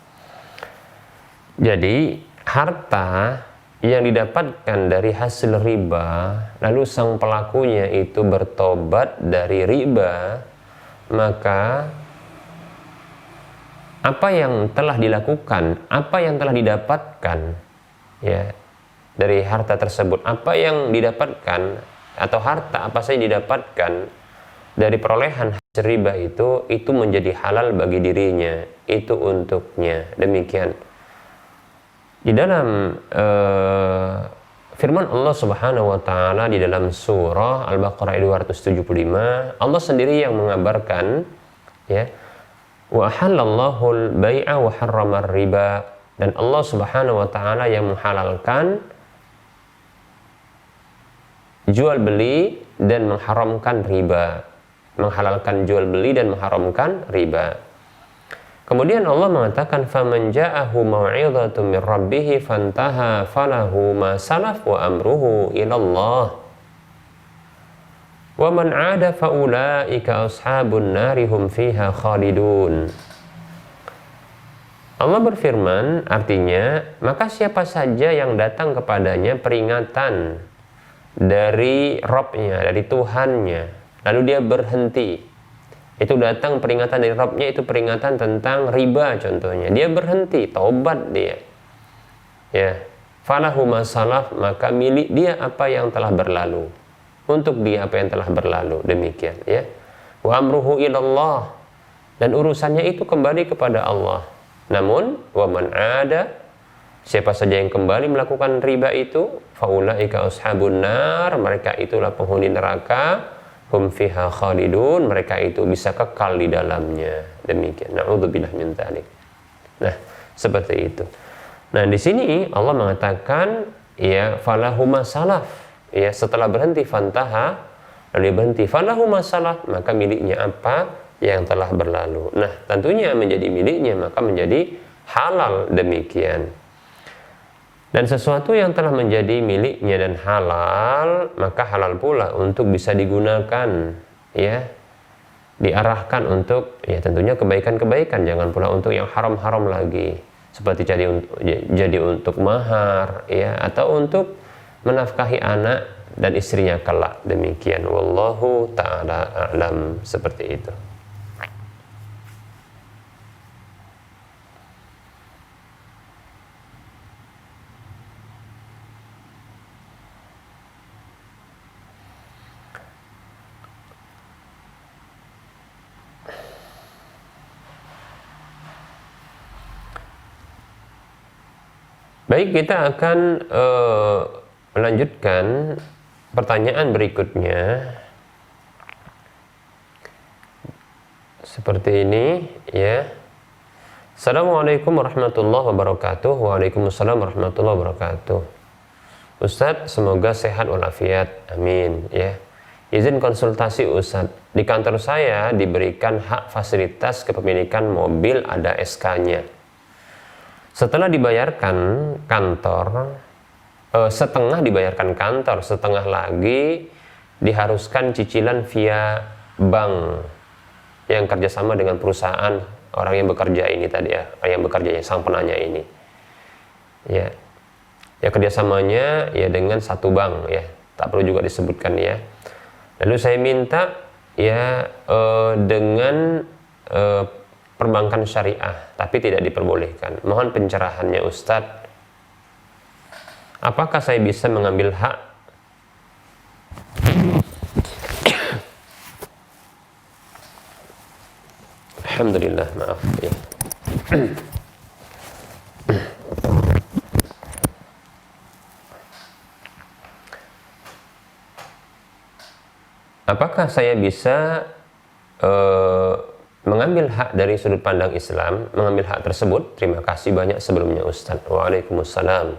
Jadi harta yang didapatkan dari hasil riba, lalu sang pelakunya itu bertobat dari riba, maka apa yang telah dilakukan, apa yang telah didapatkan ya dari harta tersebut, apa yang didapatkan atau harta apa saja didapatkan dari perolehan hasil riba itu menjadi halal bagi dirinya, itu untuknya. Demikian. Di dalam firman Allah Subhanahu wa taala di dalam surah Al-Baqarah 275, Allah sendiri yang mengabarkan ya, wa halallahu al-bai'a wa harrama riba, dan Allah Subhanahu wa taala yang menghalalkan jual beli dan mengharamkan riba, menghalalkan jual beli dan mengharamkan riba. Kemudian Allah mengatakan faman ja'ahu mau'izatun min rabbih fantaha falahu ma salaf wa amruhu ilallah wa man 'ada fa ulaika ashabun nari hum fiha khalidun. Allah berfirman, artinya maka siapa saja yang datang kepadanya peringatan dari Rabb-nya, dari Tuhannya, lalu dia berhenti. Itu datang peringatan dari Rabb-nya, itu peringatan tentang riba contohnya. Dia berhenti, taubat dia. Ya, falahu masalaf, maka milik dia apa yang telah berlalu. Untuk dia apa yang telah berlalu, demikian ya. Wa amruhu ilallah, dan urusannya itu kembali kepada Allah. Namun wa man 'ada, siapa saja yang kembali melakukan riba itu, faulaika ashabun nar, mereka itulah penghuni neraka. Hum fiha khalidun, mereka itu bisa kekal di dalamnya. Demikian. Na'udzubillah min dzalik. Nah, seperti itu. Nah, di sini Allah mengatakan ya falahu masalaf. Ya, setelah berhenti fantaha, lalu berhenti falahu masalaf, maka miliknya apa yang telah berlalu. Nah, tentunya menjadi miliknya maka menjadi halal, demikian. Dan sesuatu yang telah menjadi miliknya dan halal, maka halal pula untuk bisa digunakan, ya, diarahkan untuk, ya tentunya kebaikan-kebaikan, jangan pula untuk yang haram-haram lagi, seperti jadi untuk mahar, ya, atau untuk menafkahi anak dan istrinya kelak. Demikian, wallahu ta'ala a'lam, seperti itu. Baik, kita akan melanjutkan pertanyaan berikutnya. Seperti ini, ya. Assalamualaikum warahmatullahi wabarakatuh. Waalaikumsalam warahmatullahi wabarakatuh. Ustadz, semoga sehat walafiat. Amin, ya. Izin konsultasi Ustadz. Di kantor saya diberikan hak fasilitas kepemilikan mobil, ada SK-nya. Setelah dibayarkan kantor, setengah dibayarkan kantor, setengah lagi diharuskan cicilan via bank yang kerjasama dengan perusahaan orang yang bekerja ini tadi ya, yang bekerja sang penanya ini. Ya, ya kerjasamanya ya dengan satu bank ya, tak perlu juga disebutkan ya. Lalu saya minta ya dengan perbankan syariah, tapi tidak diperbolehkan. Mohon pencerahannya Ustadz. Apakah saya bisa mengambil hak Alhamdulillah, maaf ya. Apakah saya bisa mengambil hak dari sudut pandang Islam, mengambil hak tersebut? Terima kasih banyak sebelumnya Ustaz. Waalaikumsalam.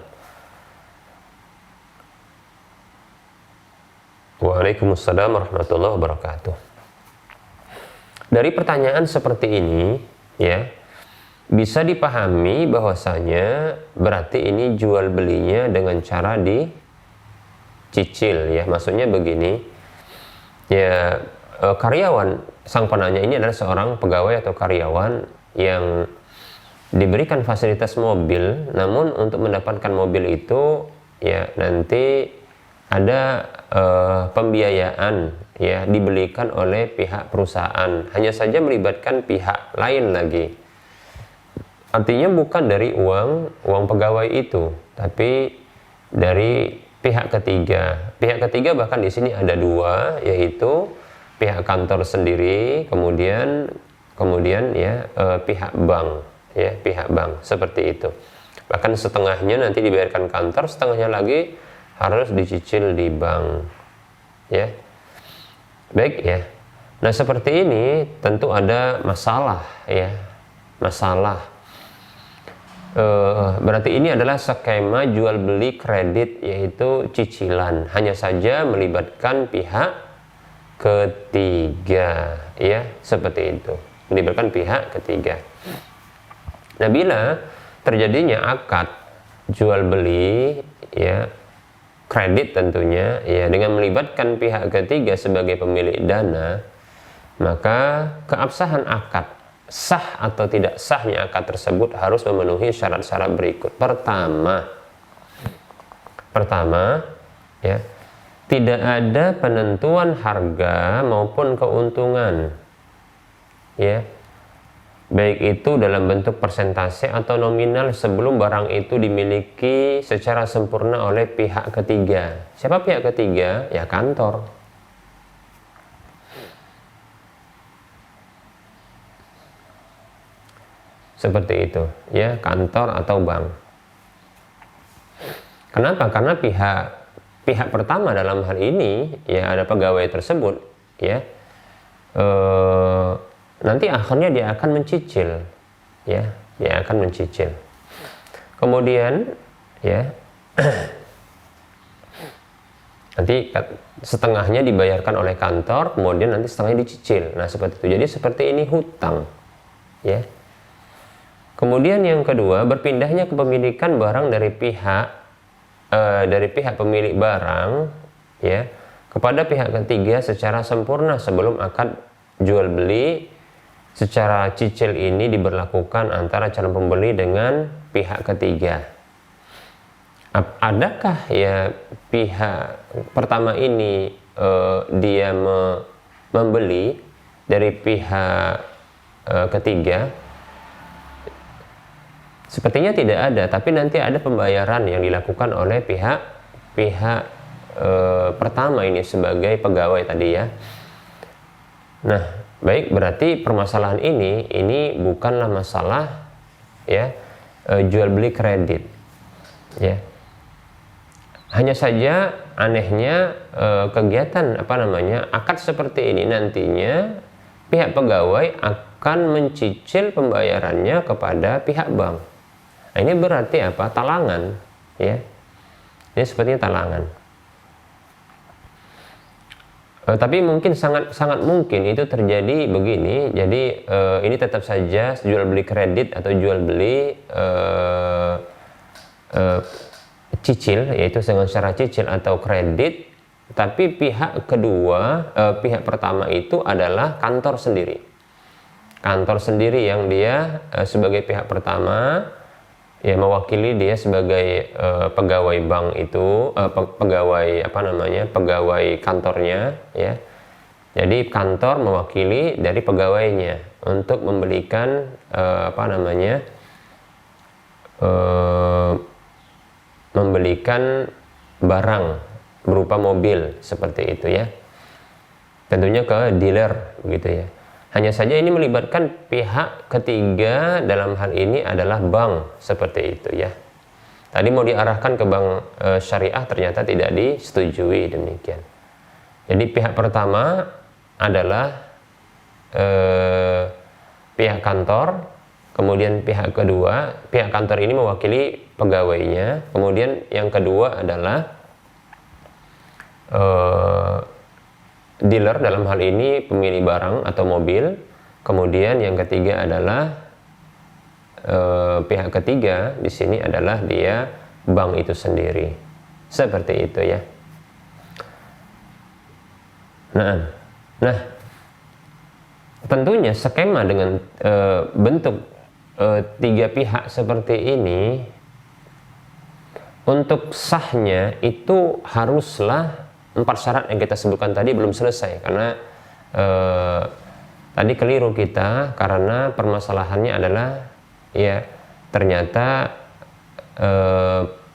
Waalaikumsalam warahmatullahi wabarakatuh. Dari pertanyaan seperti ini, ya, bisa dipahami bahwasanya berarti ini jual belinya dengan cara dicicil, ya. Maksudnya begini, ya, karyawan sang penanya ini adalah seorang pegawai atau karyawan yang diberikan fasilitas mobil, namun untuk mendapatkan mobil itu, ya, nanti ada pembiayaan, ya, dibelikan oleh pihak perusahaan, hanya saja melibatkan pihak lain lagi. Artinya bukan dari uang pegawai itu, tapi dari pihak ketiga. Pihak ketiga bahkan di sini ada dua, yaitu pihak kantor sendiri, kemudian ya pihak bank, ya, pihak bank, seperti itu. Bahkan setengahnya nanti dibayarkan kantor, setengahnya lagi harus dicicil di bank, ya. Baik, ya. Nah, seperti ini tentu ada masalah, ya. Masalah. Berarti ini adalah skema jual beli kredit, yaitu cicilan, hanya saja melibatkan pihak ketiga, ya, seperti itu. Melibatkan pihak ketiga. Nah, bila terjadinya akad jual beli, ya, kredit tentunya, ya, dengan melibatkan pihak ketiga sebagai pemilik dana, maka keabsahan akad, sah atau tidak sahnya akad tersebut harus memenuhi syarat-syarat berikut. Pertama, ya, tidak ada penentuan harga maupun keuntungan, ya, baik itu dalam bentuk persentase atau nominal sebelum barang itu dimiliki secara sempurna oleh pihak ketiga. Siapa pihak ketiga? Ya, kantor. Seperti itu, ya, kantor atau bank. Kenapa? Karena pihak pertama dalam hal ini, ya, ada pegawai tersebut, ya, nanti akhirnya dia akan mencicil, ya, dia akan mencicil. Kemudian, ya, nanti setengahnya dibayarkan oleh kantor, kemudian nanti setengahnya dicicil. Nah, seperti itu. Jadi seperti ini hutang, ya. Kemudian yang kedua, berpindahnya kepemilikan barang dari pihak pemilik barang, ya, kepada pihak ketiga secara sempurna sebelum akad jual beli secara cicil ini diberlakukan antara calon pembeli dengan pihak ketiga. Adakah, ya, pihak pertama ini dia membeli dari pihak ketiga? Sepertinya tidak ada, tapi nanti ada pembayaran yang dilakukan oleh pihak pertama ini sebagai pegawai tadi, ya. Nah, baik, berarti permasalahan ini bukanlah masalah, ya, jual beli kredit, ya. Hanya saja anehnya kegiatan akad seperti ini nantinya pihak pegawai akan mencicil pembayarannya kepada pihak bank. Nah, ini berarti apa? Talangan, ya. Ini sepertinya talangan. Tapi mungkin sangat mungkin itu terjadi begini. Jadi ini tetap saja jual beli kredit atau jual beli cicil, yaitu dengan cara cicil atau kredit. Tapi pihak kedua, pihak pertama itu adalah kantor sendiri. Kantor sendiri yang dia sebagai pihak pertama, ya, mewakili dia sebagai pegawai bank itu, pegawai kantornya, ya. Jadi kantor mewakili dari pegawainya untuk membelikan membelikan barang berupa mobil seperti itu ya. Tentunya ke dealer begitu ya. Hanya saja ini melibatkan pihak ketiga, dalam hal ini adalah bank seperti itu ya. Tadi mau diarahkan ke bank syariah, ternyata tidak disetujui demikian. Jadi pihak pertama adalah pihak kantor, kemudian pihak kedua, pihak kantor ini mewakili pegawainya, kemudian yang kedua adalah dealer, dalam hal ini pemilik barang atau mobil, kemudian yang ketiga adalah pihak ketiga di sini adalah dia bank itu sendiri, seperti itu ya. Nah, tentunya skema dengan bentuk tiga pihak seperti ini, untuk sahnya itu haruslah 4 syarat yang kita sebutkan tadi belum selesai, karena tadi keliru kita, karena permasalahannya adalah ya ternyata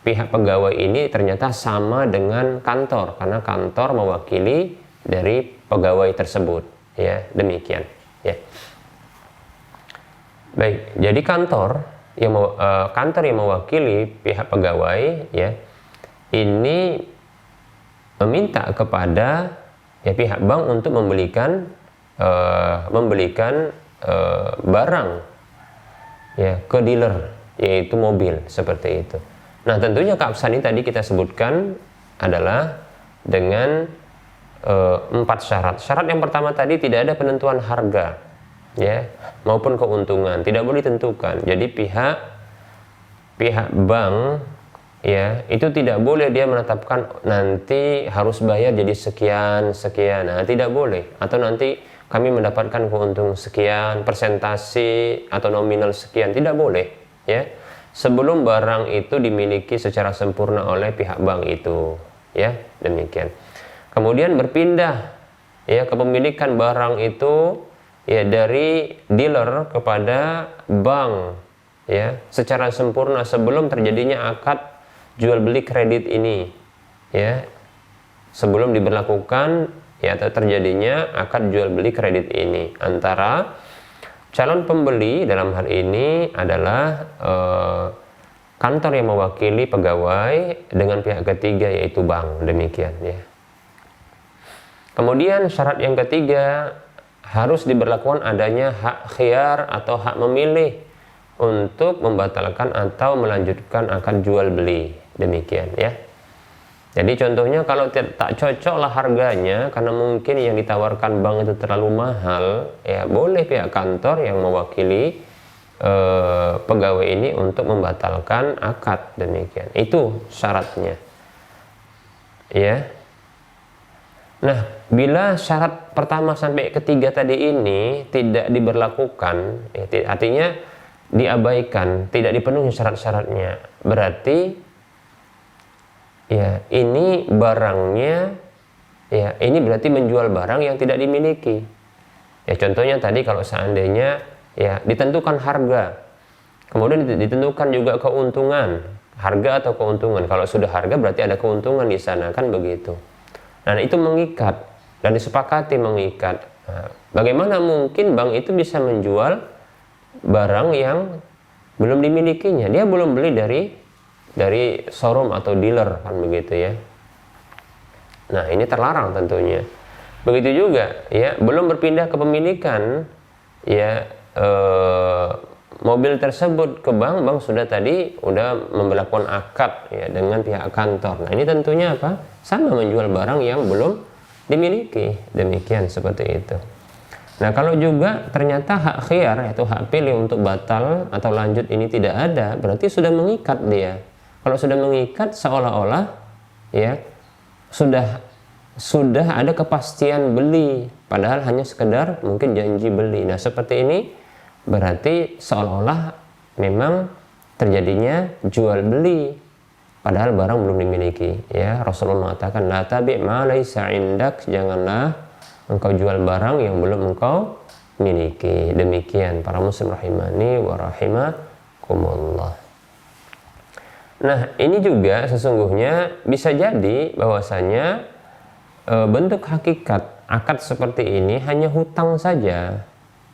pihak pegawai ini ternyata sama dengan kantor, karena kantor mewakili dari pegawai tersebut ya, demikian ya. Baik, jadi kantor yang mewakili pihak pegawai ya, ini meminta kepada ya pihak bank untuk membelikan barang ya ke dealer, yaitu mobil seperti itu. Nah, tentunya keabsahan ini tadi kita sebutkan adalah dengan 4 syarat. Syarat yang pertama tadi tidak ada penentuan harga ya maupun keuntungan, tidak boleh ditentukan. Jadi pihak bank ya itu tidak boleh dia menetapkan nanti harus bayar jadi sekian, nah tidak boleh, atau nanti kami mendapatkan keuntungan sekian, persentase atau nominal sekian, tidak boleh ya, sebelum barang itu dimiliki secara sempurna oleh pihak bank itu ya, demikian. Kemudian berpindah ya kepemilikan barang itu ya dari dealer kepada bank ya secara sempurna sebelum terjadinya akad jual beli kredit ini ya, sebelum diberlakukan ya atau terjadinya akad jual beli kredit ini antara calon pembeli, dalam hal ini adalah kantor yang mewakili pegawai, dengan pihak ketiga yaitu bank, demikian ya. Kemudian syarat yang ketiga, harus diberlakukan adanya hak khiyar atau hak memilih untuk membatalkan atau melanjutkan akad jual beli, demikian ya. Jadi contohnya kalau tak cocok lah harganya karena mungkin yang ditawarkan bank itu terlalu mahal, ya boleh pihak kantor yang mewakili pegawai ini untuk membatalkan akad, demikian. Itu syaratnya ya. Nah, bila syarat pertama sampai ketiga tadi ini tidak diberlakukan, ya, artinya diabaikan, tidak dipenuhi syarat-syaratnya, berarti ya ini barangnya, ya ini berarti menjual barang yang tidak dimiliki. Ya contohnya tadi kalau seandainya ya ditentukan harga, kemudian ditentukan juga keuntungan, harga atau keuntungan. Kalau sudah harga berarti ada keuntungan di sana, kan begitu. Nah, itu mengikat dan disepakati mengikat. Nah, bagaimana mungkin bank itu bisa menjual barang yang belum dimilikinya? Dia belum beli dari showroom atau dealer, kan begitu ya. Nah, ini terlarang tentunya. Begitu juga ya, belum berpindah kepemilikan ya mobil tersebut ke bank, bank sudah memberlakukan akad ya dengan pihak kantor. Nah, ini tentunya apa? Sama menjual barang yang belum dimiliki, demikian seperti itu. Nah, kalau juga ternyata hak khiyar yaitu hak pilih untuk batal atau lanjut ini tidak ada, berarti sudah mengikat dia. Kalau sudah mengikat seolah-olah ya sudah ada kepastian beli, padahal hanya sekedar mungkin janji beli. Nah, seperti ini berarti seolah-olah memang terjadinya jual beli padahal barang belum dimiliki ya. Rasulullah mengatakan la tabi' ma laisa indak, janganlah engkau jual barang yang belum engkau miliki. Demikian para muslim rahimani wa rahimakumullah. Nah, ini juga sesungguhnya bisa jadi bahwasanya bentuk hakikat akad seperti ini hanya hutang saja,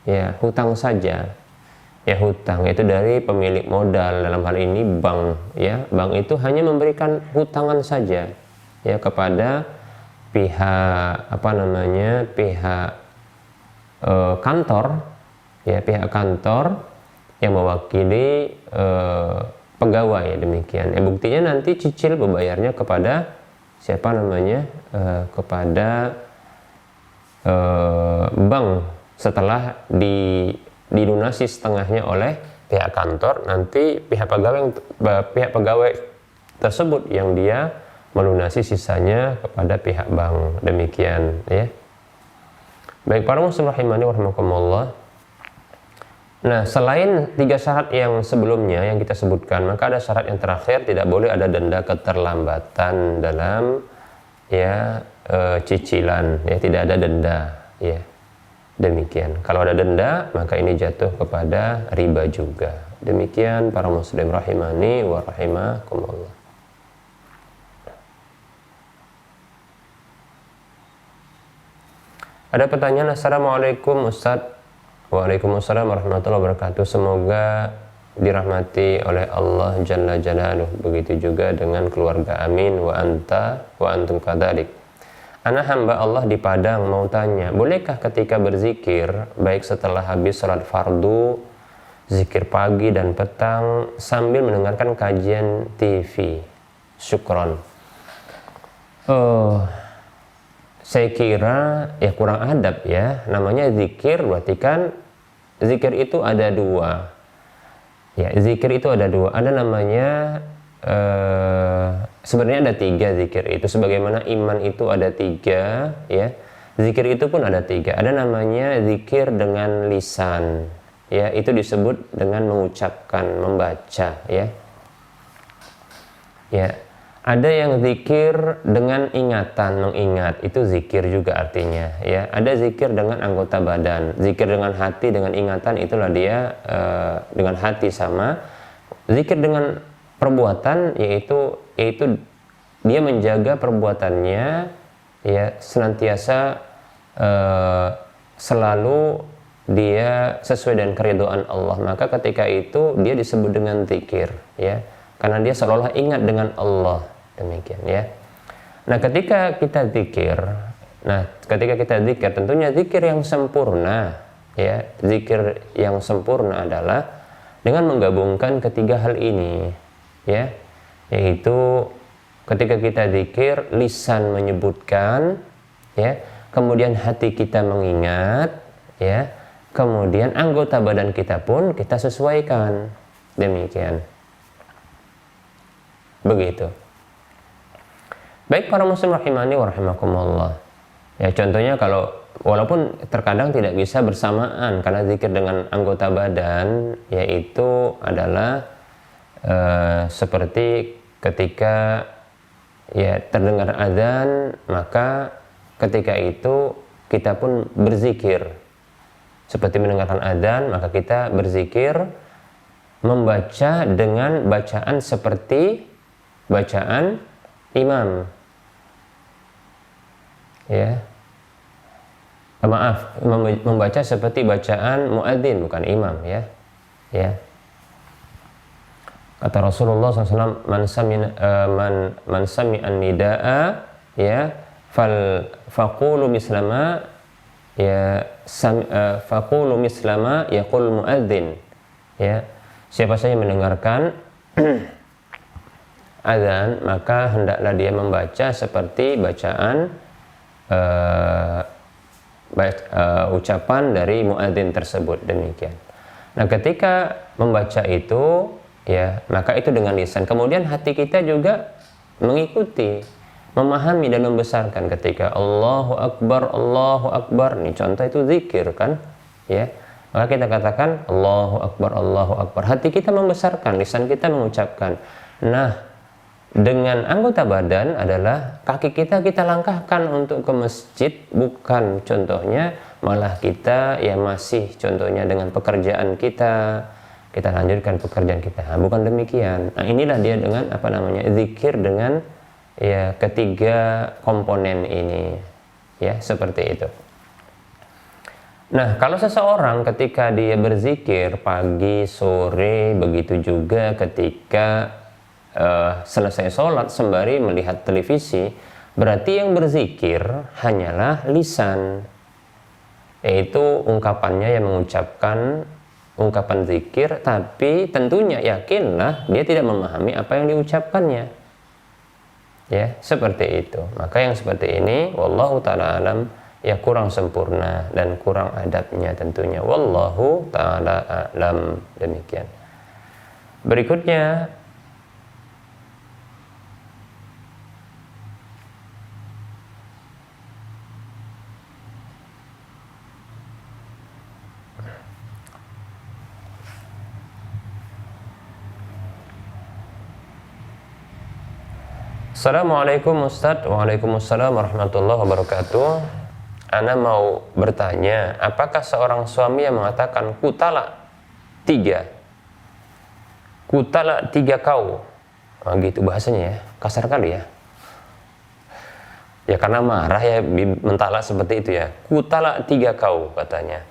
ya hutang saja, ya hutang itu dari pemilik modal, dalam hal ini bank, ya bank itu hanya memberikan hutangan saja, ya kepada pihak pihak kantor, ya pihak kantor yang mewakili pegawai, ya demikian. Buktinya nanti cicil membayarnya kepada siapa namanya, kepada bank setelah dilunasi setengahnya oleh pihak kantor, nanti pihak pegawai tersebut yang dia melunasi sisanya kepada pihak bank, demikian ya. Baik para muslim rahimani wa rahimakumullah. Nah, selain 3 syarat yang sebelumnya yang kita sebutkan, maka ada syarat yang terakhir, tidak boleh ada denda keterlambatan dalam cicilan, ya tidak ada denda, ya demikian. Kalau ada denda maka ini jatuh kepada riba juga. Demikian para muslim rahimani wa rahimakumullah. Ada pertanyaan, assalamualaikum Ustaz. Waalaikumsalam warahmatullahi wabarakatuh. Semoga dirahmati oleh Allah Jalla Jalaluh. Begitu juga dengan keluarga, amin. Wa antum kadzalik. Ana hamba Allah di Padang mau tanya, bolehkah ketika berzikir baik setelah habis salat fardu, zikir pagi dan petang sambil mendengarkan kajian TV? Syukron. Saya kira ya kurang adab ya, namanya zikir, berarti kan zikir itu ada 2 ya, zikir itu ada 2, ada namanya sebenarnya ada 3 zikir itu, sebagaimana iman itu ada 3 ya, zikir itu pun ada 3. Ada namanya zikir dengan lisan ya, itu disebut dengan mengucapkan, membaca ya. Ada yang zikir dengan ingatan, mengingat, itu zikir juga artinya ya. Ada zikir dengan anggota badan, zikir dengan hati, dengan ingatan, itulah dia dengan hati sama. Zikir dengan perbuatan yaitu dia menjaga perbuatannya ya, senantiasa selalu dia sesuai dengan keridhaan Allah, maka ketika itu dia disebut dengan zikir ya, karena dia seolah-olah ingat dengan Allah, demikian ya. Nah, ketika kita zikir tentunya zikir yang sempurna ya, zikir yang sempurna adalah dengan menggabungkan ketiga hal ini ya, yaitu ketika kita zikir, lisan menyebutkan ya, kemudian hati kita mengingat ya, kemudian anggota badan kita pun kita sesuaikan, demikian. Begitu. Baik para muslim rahimani wa rahimakumullah. Ya contohnya kalau walaupun terkadang tidak bisa bersamaan, karena zikir dengan anggota badan yaitu adalah seperti ketika ya terdengar azan, maka ketika itu kita pun berzikir. Seperti mendengarkan azan, maka kita berzikir, membaca dengan bacaan seperti bacaan imam ya, membaca seperti bacaan muadzin, bukan imam ya. Kata Rasulullah SAW, man sami'an nida'a ya faqulu mislama ya faqulu mislama yaqul muadzin ya, siapa saja mendengarkan azan maka hendaklah dia membaca seperti bacaan ucapan dari muadzin tersebut, demikian. Nah, ketika membaca itu ya, maka itu dengan lisan, kemudian hati kita juga mengikuti, memahami dan membesarkan ketika Allahu Akbar, ini contoh itu zikir kan ya, maka kita katakan Allahu Akbar, hati kita membesarkan, lisan kita mengucapkan. Nah, dengan anggota badan adalah kaki kita langkahkan untuk ke masjid, bukan contohnya malah kita ya masih contohnya dengan pekerjaan kita kita lanjutkan pekerjaan kita. Nah, bukan demikian. Nah, inilah dia dengan zikir dengan ya ketiga komponen ini, ya seperti itu. Nah, kalau seseorang ketika dia berzikir pagi, sore, begitu juga ketika selesai sholat sembari melihat televisi, berarti yang berzikir hanyalah lisan, yaitu ungkapannya yang mengucapkan ungkapan zikir, tapi tentunya yakinlah dia tidak memahami apa yang diucapkannya. Ya, seperti itu. Maka yang seperti ini wallahu taala alam ya kurang sempurna dan kurang adabnya tentunya. Wallahu taala alam. Demikian. Berikutnya Assalamualaikum Ustadz. Waalaikumsalam warahmatullahi wabarakatuh. Ana mau bertanya, apakah seorang suami yang mengatakan kutalak 3 kau, gitu bahasanya ya, kasar kali ya. Ya karena marah ya mentalak seperti itu ya. Kutalak 3 kau katanya.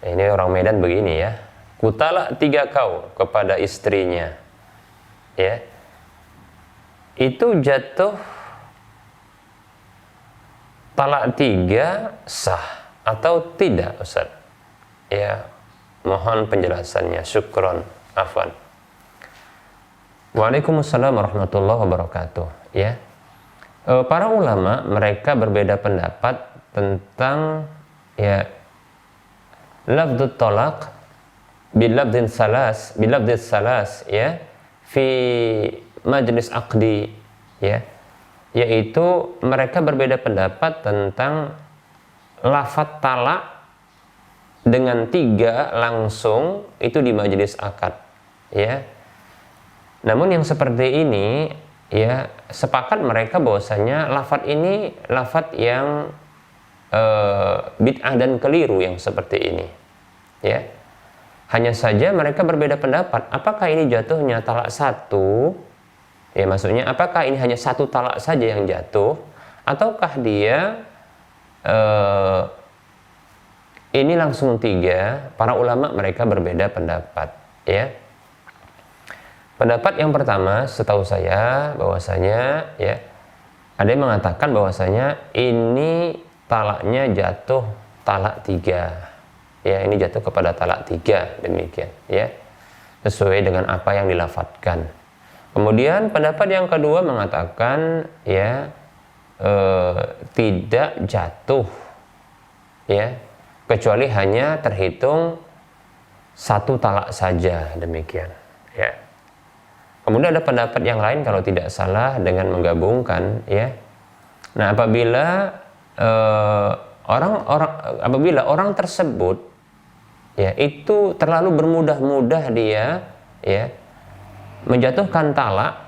Ini orang Medan begini ya. Kutalak 3 kau kepada istrinya. Ya. Itu jatuh talak 3 sah atau tidak Ustaz? Ya, mohon penjelasannya. Syukron. Afwan. Waalaikumsalam warahmatullahi wabarakatuh. Ya. Para ulama mereka berbeda pendapat tentang ya lafdzut talaq bilafdzin salas ya fi majlis aqdi, ya, yaitu mereka berbeda pendapat tentang lafadz talak dengan 3 langsung itu di majelis akad, ya. Namun yang seperti ini ya sepakat mereka bahwasanya lafadz ini lafadz yang bid'ah dan keliru yang seperti ini, ya. Hanya saja mereka berbeda pendapat apakah ini jatuhnya talak 1. Ya maksudnya apakah ini hanya 1 talak saja yang jatuh, ataukah dia ini langsung 3. Para ulama mereka berbeda pendapat, ya. Pendapat yang pertama setahu saya bahwasanya ya ada yang mengatakan bahwasanya ini talaknya jatuh talak 3. Ya, ini jatuh kepada talak 3 demikian, ya. Sesuai dengan apa yang dilafadzkan. Kemudian pendapat yang kedua mengatakan ya tidak jatuh, ya, kecuali hanya terhitung 1 talak saja demikian, ya. Kemudian ada pendapat yang lain kalau tidak salah dengan menggabungkan, ya. Nah, apabila orang tersebut ya itu terlalu bermudah-mudah dia ya menjatuhkan talak,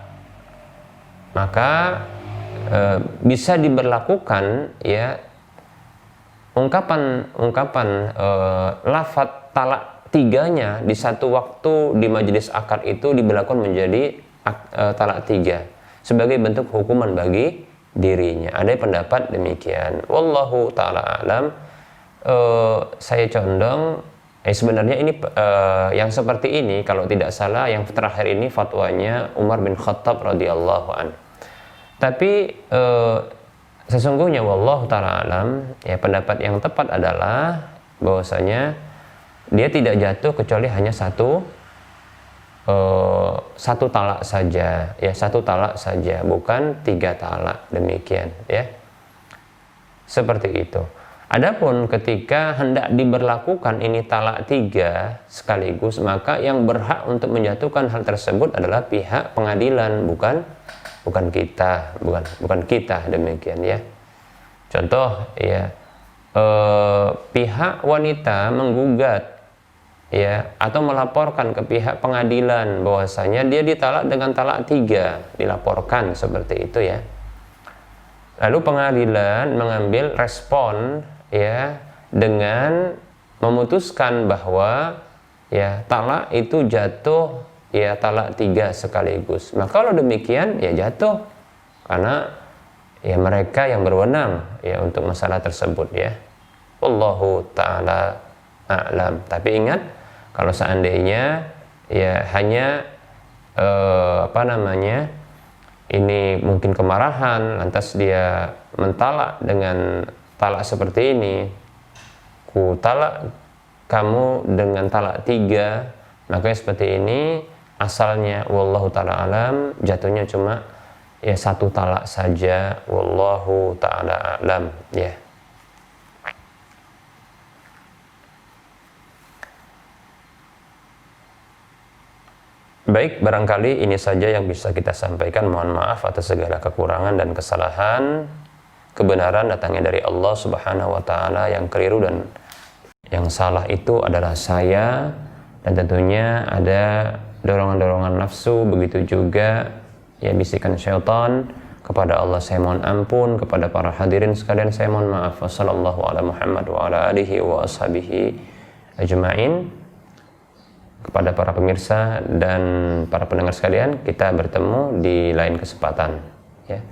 maka bisa diberlakukan ya ungkapan lafadz talak 3-nya di satu waktu di majelis akad itu diberlakukan menjadi talak 3 sebagai bentuk hukuman bagi dirinya. Ada pendapat demikian. Wallahu taala alam. Saya condong sebenarnya ini yang seperti ini kalau tidak salah yang terakhir ini fatwanya Umar bin Khattab radhiyallahu an. Tapi sesungguhnya wallahu taala alam ya pendapat yang tepat adalah bahwasanya dia tidak jatuh kecuali hanya satu talak saja, ya, 1 talak saja, bukan 3 talak demikian, ya. Seperti itu. Adapun ketika hendak diberlakukan ini talak 3 sekaligus, maka yang berhak untuk menjatuhkan hal tersebut adalah pihak pengadilan, bukan kita demikian, ya. Contoh ya pihak wanita menggugat ya atau melaporkan ke pihak pengadilan bahwasanya dia ditalak dengan talak 3, dilaporkan seperti itu, ya. Lalu pengadilan mengambil respon ya dengan memutuskan bahwa ya talak itu jatuh ya talak 3 sekaligus. Maka kalau demikian ya jatuh karena ya mereka yang berwenang ya untuk masalah tersebut ya. Wallahu ta'ala a'lam. Tapi ingat, kalau seandainya ya hanya ini mungkin kemarahan, lantas dia mentalak dengan talak seperti ini, ku talak kamu dengan talak 3, maka seperti ini asalnya wallahu ta'ala alam, jatuhnya cuma ya 1 talak saja, wallahu ta'ala alam ya. Baik, barangkali ini saja yang bisa kita sampaikan. Mohon maaf atas segala kekurangan dan kesalahan. Kebenaran datangnya dari Allah Subhanahu wa taala, yang keliru dan yang salah itu adalah saya, dan tentunya ada dorongan-dorongan nafsu, begitu juga ya bisikan syaitan. Kepada Allah saya mohon ampun, kepada para hadirin sekalian saya mohon maaf. Wassallallahu ala Muhammad wa ala alihi wa ashabihi ajma'in. Kepada para pemirsa dan para pendengar sekalian, kita bertemu di lain kesempatan ya.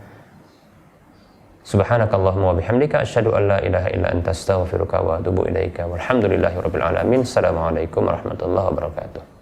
Subhanakallahumma wa bihamdika asyhadu an la ilaha illa anta astaghfiruka wa atubu ilaika. Walhamdulillahirabbil alamin. Assalamualaikum warahmatullahi wabarakatuh.